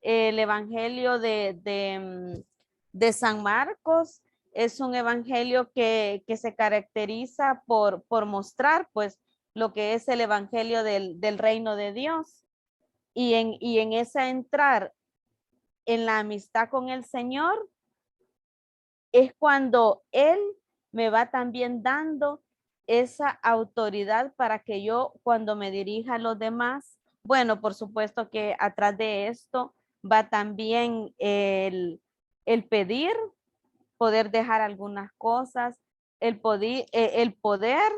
El Evangelio de San Marcos es un evangelio que se caracteriza por mostrar pues lo que es el evangelio del reino de Dios y en esa entrar en la amistad con el Señor es cuando Él me va también dando esa autoridad para que yo cuando me dirija a los demás, bueno, por supuesto que atrás de esto va también el pedir, poder dejar algunas cosas, el poder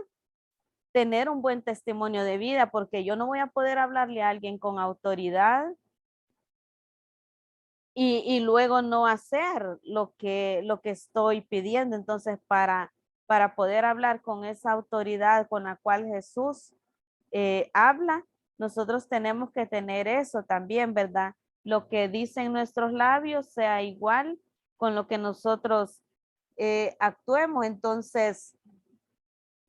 tener un buen testimonio de vida, porque yo no voy a poder hablarle a alguien con autoridad y luego no hacer lo que estoy pidiendo. Entonces, para poder hablar con esa autoridad con la cual Jesús habla, nosotros tenemos que tener eso también, ¿verdad? Lo que dicen nuestros labios sea igual con lo que nosotros actuemos. Entonces,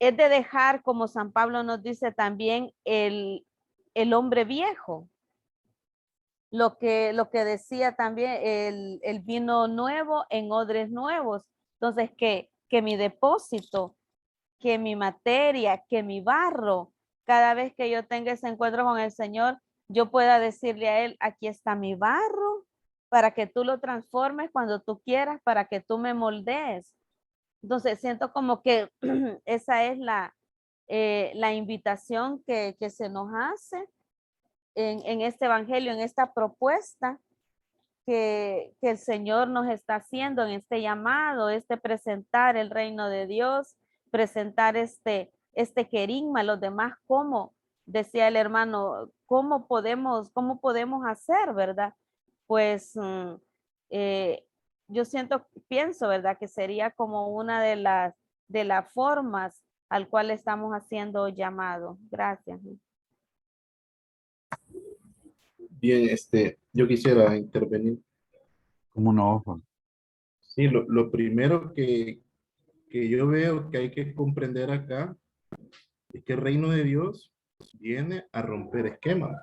es de dejar, como San Pablo nos dice también, el hombre viejo, lo que decía también, el vino nuevo en odres nuevos. Entonces, que mi depósito, que mi materia, que mi barro, cada vez que yo tenga ese encuentro con el Señor, yo pueda decirle a Él, aquí está mi barro, para que tú lo transformes cuando tú quieras, para que tú me moldees. Entonces, siento como que esa es la invitación que se nos hace en este evangelio, en esta propuesta que el Señor nos está haciendo en este llamado, presentar el reino de Dios, presentar este querigma a los demás, como decía el hermano, cómo podemos hacer, ¿verdad? Pues yo pienso, ¿verdad? Que sería como una de las formas al cual estamos haciendo llamado. Gracias. Bien, yo quisiera intervenir. ¿Cómo no, Juan? Sí, lo primero que yo veo que hay que comprender acá es que el reino de Dios viene a romper esquemas.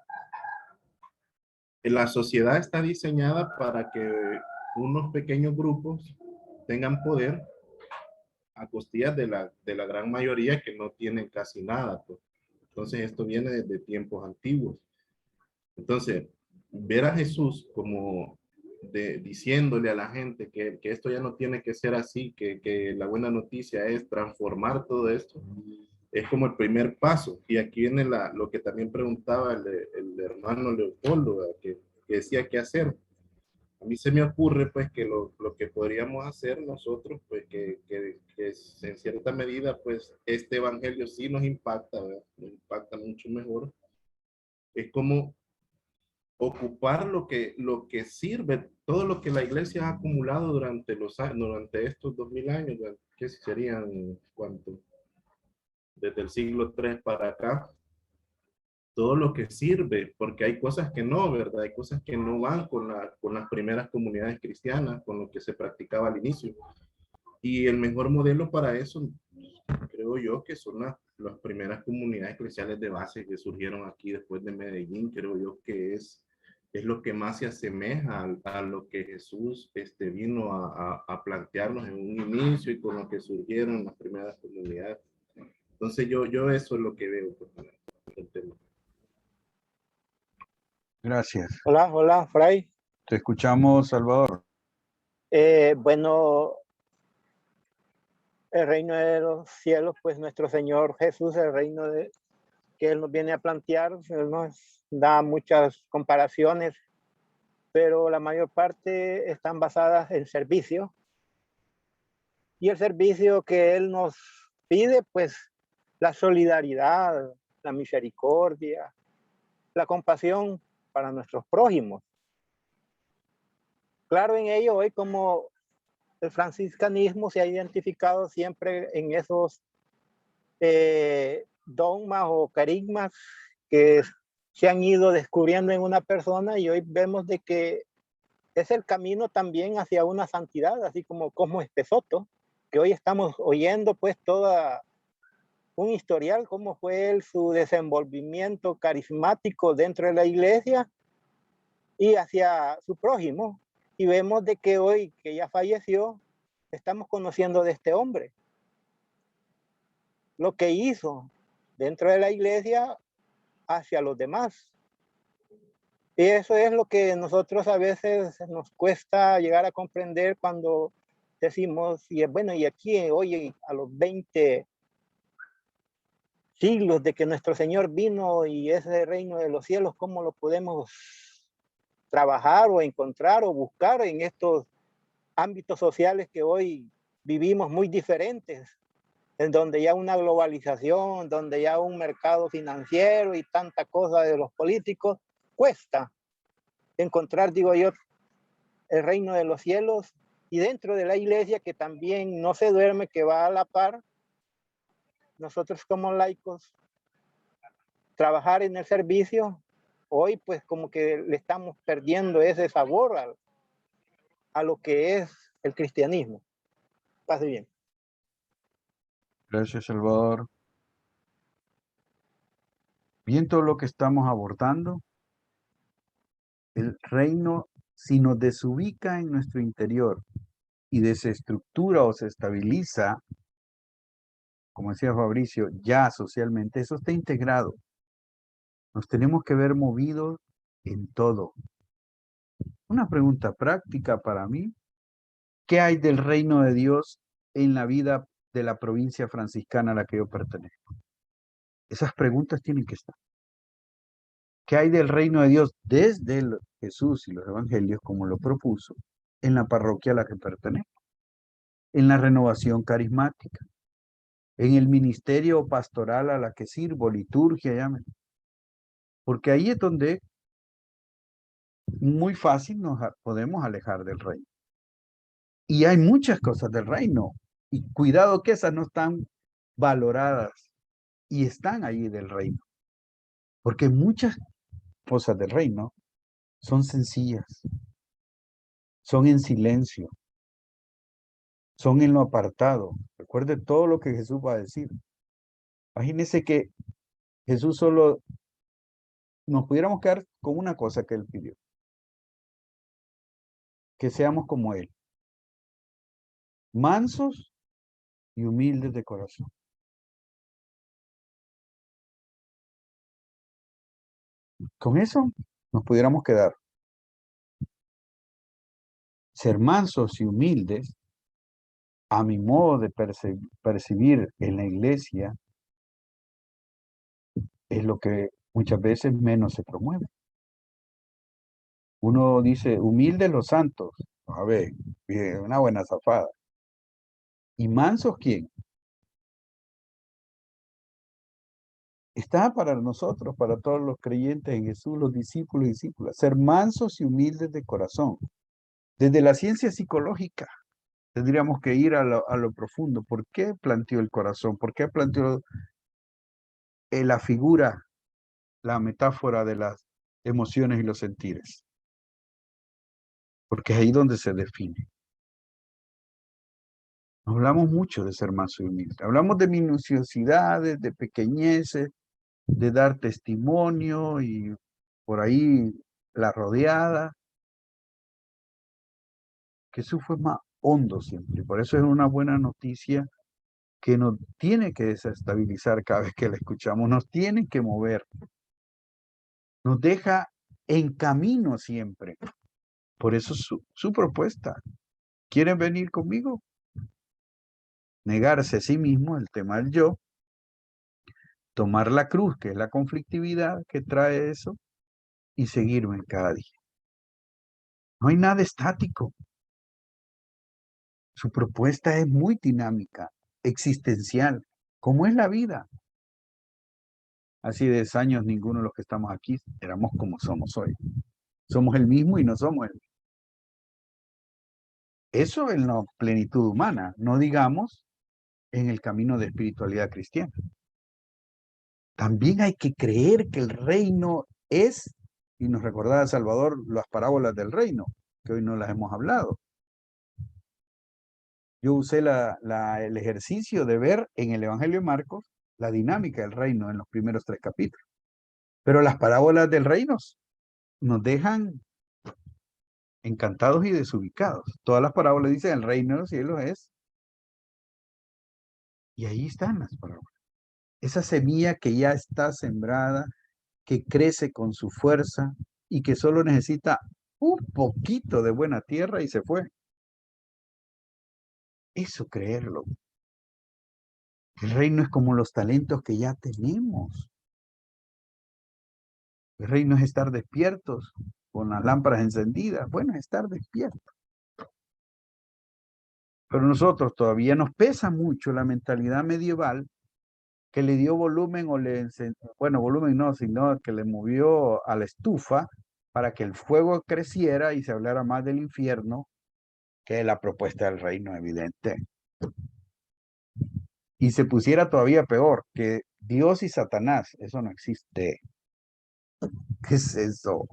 La sociedad está diseñada para que unos pequeños grupos tengan poder a costillas de la gran mayoría que no tienen casi nada, pues. Entonces esto viene desde tiempos antiguos. Entonces, ver a Jesús como diciéndole a la gente que esto ya no tiene que ser así, que la buena noticia es transformar todo esto, es como el primer paso. Y aquí viene lo que también preguntaba el hermano Leopoldo, que decía qué hacer. A mí se me ocurre pues que lo que podríamos hacer nosotros, pues que en cierta medida pues este evangelio sí nos impacta, ¿verdad? Nos impacta mucho mejor. Es como ocupar lo que sirve, todo lo que la iglesia ha acumulado durante estos 2000 años, que serían, ¿cuánto? Desde el siglo III para acá, todo lo que sirve, porque hay cosas que no, ¿verdad? Hay cosas que no van con las primeras comunidades cristianas, con lo que se practicaba al inicio. Y el mejor modelo para eso, creo yo, que son las primeras comunidades cristianas de base que surgieron aquí después de Medellín. Creo yo que es lo que más se asemeja a lo que Jesús vino a plantearnos en un inicio y con lo que surgieron las primeras comunidades. Entonces yo eso es lo que veo. Pues, el tema. Gracias. Hola, hola, Fray. Te escuchamos, Salvador. Bueno, el reino de los cielos, pues nuestro Señor Jesús, el reino que Él nos viene a plantear, Él nos da muchas comparaciones, pero la mayor parte están basadas en servicio. Y el servicio que Él nos pide, pues la solidaridad, la misericordia, la compasión para nuestros prójimos. Claro, en ello hoy como el franciscanismo se ha identificado siempre en esos dogmas o carismas que se han ido descubriendo en una persona, y hoy vemos de que es el camino también hacia una santidad, así como Cosmo Espesoto, que hoy estamos oyendo pues toda un historial, cómo fue su desenvolvimiento carismático dentro de la iglesia y hacia su prójimo. Y vemos de que hoy, que ya falleció, estamos conociendo de este hombre, lo que hizo dentro de la iglesia hacia los demás. Y eso es lo que nosotros a veces nos cuesta llegar a comprender cuando decimos, y bueno, y aquí hoy a los 20 siglos de que nuestro Señor vino y ese reino de los cielos, ¿cómo lo podemos trabajar o encontrar o buscar en estos ámbitos sociales que hoy vivimos muy diferentes, en donde ya una globalización, donde ya un mercado financiero y tanta cosa de los políticos, cuesta encontrar, digo yo, el reino de los cielos, y dentro de la iglesia que también no se duerme, que va a la par, nosotros como laicos, trabajar en el servicio, hoy pues como que le estamos perdiendo ese sabor a lo que es el cristianismo. Pase bien. Gracias, Salvador. Bien, todo lo que estamos abordando el reino, si nos desubica en nuestro interior y desestructura o se estabiliza, como decía Fabricio, ya socialmente, eso está integrado. Nos tenemos que ver movidos en todo. Una pregunta práctica para mí. ¿Qué hay del reino de Dios en la vida de la provincia franciscana a la que yo pertenezco? Esas preguntas tienen que estar. ¿Qué hay del reino de Dios desde Jesús y los evangelios, como lo propuso, en la parroquia a la que pertenezco? En la renovación carismática, en el ministerio pastoral a la que sirvo, liturgia, llamen. Porque ahí es donde muy fácil nos podemos alejar del reino. Y hay muchas cosas del reino. Y cuidado que esas no están valoradas y están ahí del reino. Porque muchas cosas del reino son sencillas, son en silencio, son en lo apartado. Recuerde todo lo que Jesús va a decir. Imagínese que Jesús solo nos pudiéramos quedar con una cosa que Él pidió. Que seamos como Él. Mansos y humildes de corazón. Con eso nos pudiéramos quedar. Ser mansos y humildes, a mi modo de percibir en la iglesia, es lo que muchas veces menos se promueve. Uno dice, humildes los santos. A ver, bien, una buena zafada. ¿Y mansos quién? Está para nosotros, para todos los creyentes en Jesús, los discípulos y discípulas, ser mansos y humildes de corazón. Desde la ciencia psicológica tendríamos que ir a lo profundo. ¿Por qué planteó el corazón? ¿Por qué planteó la figura, la metáfora de las emociones y los sentires? Porque es ahí donde se define. Hablamos mucho de ser manso y humilde. Hablamos de minuciosidades, de pequeñeces, de dar testimonio y por ahí la rodeada. Jesús fue más hondo siempre. Por eso es una buena noticia que nos tiene que desestabilizar cada vez que la escuchamos. Nos tiene que mover. Nos deja en camino siempre. Por eso su propuesta. ¿Quieren venir conmigo? Negarse a sí mismo, el tema del yo. Tomar la cruz, que es la conflictividad que trae eso, y seguirme en cada día. No hay nada estático. Su propuesta es muy dinámica, existencial, como es la vida. Hace 10 años ninguno de los que estamos aquí éramos como somos hoy. Somos el mismo y no somos el mismo. Eso en la plenitud humana, no digamos en el camino de espiritualidad cristiana. También hay que creer que el reino es, y nos recordaba Salvador las parábolas del reino, que hoy no las hemos hablado. Yo usé el ejercicio de ver en el Evangelio de Marcos la dinámica del reino en los primeros 3 capítulos. Pero las parábolas del reino nos dejan encantados y desubicados. Todas las parábolas dicen el reino de los cielos es. Y ahí están las parábolas. Esa semilla que ya está sembrada, que crece con su fuerza y que solo necesita un poquito de buena tierra y se fue. Eso creerlo. El reino es como los talentos que ya tenemos. El reino es estar despiertos con las lámparas encendidas. Bueno, es estar despiertos. Pero nosotros todavía nos pesa mucho la mentalidad medieval que le dio volumen bueno, volumen no, sino que le movió a la estufa para que el fuego creciera y se hablara más del infierno que de la propuesta del reino evidente. Y se pusiera todavía peor, que Dios y Satanás, eso no existe. ¿Qué es eso?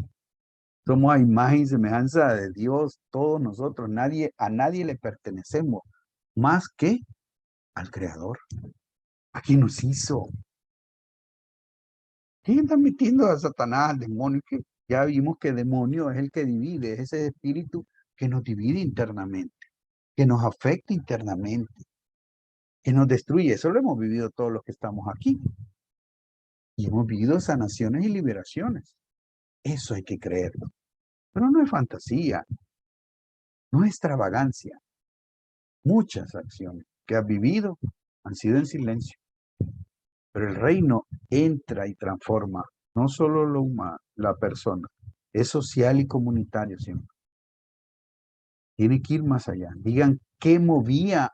Somos a imagen y semejanza de Dios, todos nosotros, a nadie le pertenecemos, más que al Creador, a quien nos hizo. ¿Quién está metiendo a Satanás, al demonio? Que Ya vimos que demonio es el que divide, es ese espíritu que nos divide internamente, que nos afecta internamente, que nos destruye. Eso lo hemos vivido todos los que estamos aquí. Y hemos vivido sanaciones y liberaciones. Eso hay que creerlo. Pero no es fantasía, no es extravagancia. Muchas acciones que has vivido han sido en silencio. Pero el reino entra y transforma no solo lo humano, la persona, es social y comunitario siempre. Tiene que ir más allá. Digan qué movía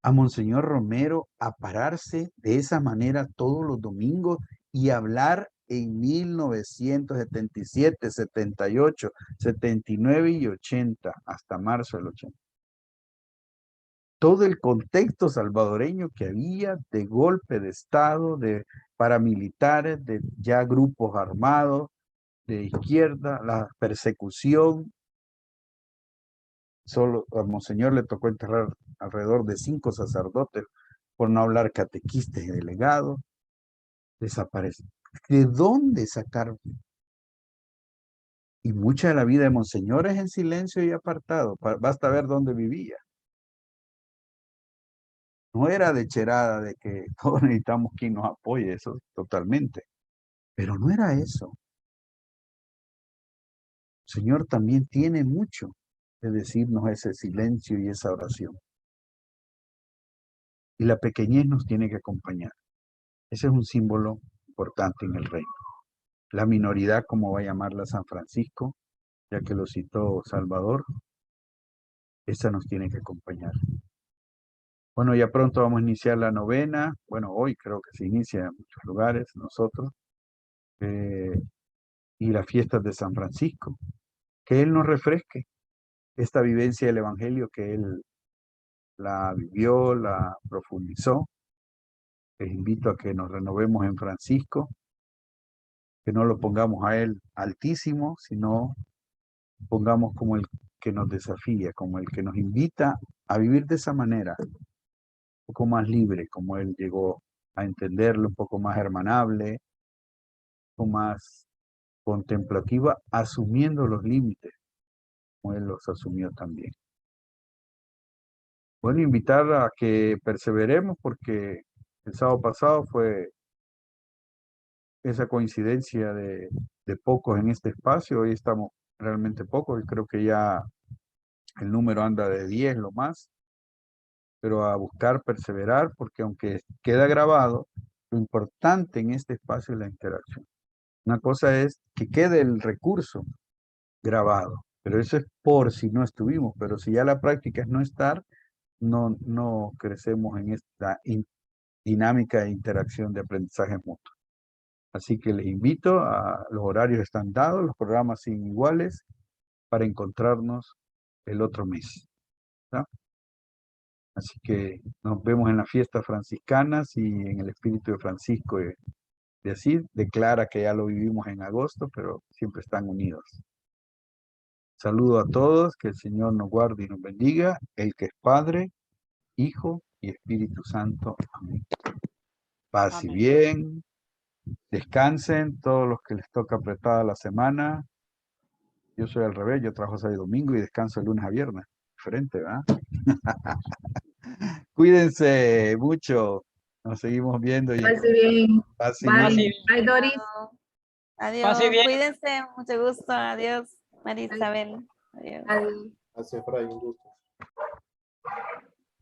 a Monseñor Romero a pararse de esa manera todos los domingos y hablar en 1977, 78, 79 y 80, hasta marzo del 80. Todo el contexto salvadoreño que había de golpe de Estado, de paramilitares, de ya grupos armados, de izquierda, la persecución. Solo a Monseñor le tocó enterrar alrededor de 5 sacerdotes por no hablar catequistas y delegados. Desaparecen. ¿De dónde sacaron? Y mucha de la vida de Monseñor es en silencio y apartado. Basta ver dónde vivía. No era de cherada de que todos necesitamos quien nos apoye, eso totalmente. Pero no era eso. El Señor también tiene mucho de decirnos ese silencio y esa oración. Y la pequeñez nos tiene que acompañar. Ese es un símbolo importante en el reino. La minoridad, como va a llamarla San Francisco, ya que lo citó Salvador, esa nos tiene que acompañar. Bueno, ya pronto vamos a iniciar la novena. Bueno, hoy creo que se inicia en muchos lugares, nosotros. Y las fiestas de San Francisco. Que Él nos refresque esta vivencia del Evangelio, que Él la vivió, la profundizó. Les invito a que nos renovemos en Francisco, que no lo pongamos a Él altísimo, sino pongamos como el que nos desafía, como el que nos invita a vivir de esa manera, un poco más libre, como Él llegó a entenderlo, un poco más hermanable, un poco más contemplativa, asumiendo los límites, como Él los asumió también. Bueno, invitar a que perseveremos porque el sábado pasado fue esa coincidencia de pocos en este espacio, hoy estamos realmente pocos y creo que ya el número anda de 10 lo más, pero a buscar perseverar porque aunque queda grabado, lo importante en este espacio es la interacción. Una cosa es que quede el recurso grabado, pero eso es por si no estuvimos, pero si ya la práctica es no estar, no crecemos en esta dinámica de interacción de aprendizaje mutuo. Así que les invito, los horarios están dados, los programas siguen iguales, para encontrarnos el otro mes. ¿Sí? Así que nos vemos en las fiestas franciscanas y en el espíritu de Francisco de Asís. Declara que ya lo vivimos en agosto, pero siempre están unidos. Saludo a todos, que el Señor nos guarde y nos bendiga, el que es Padre, Hijo y Espíritu Santo. Amén. Paz y bien. Descansen todos los que les toca apretada la semana. Yo soy al revés, yo trabajo sábado y domingo y descanso de lunes a viernes. Diferente, ¿verdad? Cuídense mucho. Nos seguimos viendo. Y Pase bien. Pase Bye. bien. Bye, Doris. Pase Adiós, bien. cuídense, mucho gusto, adiós, María Isabel. Adiós. Adiós. Gracias, Fray, un gusto.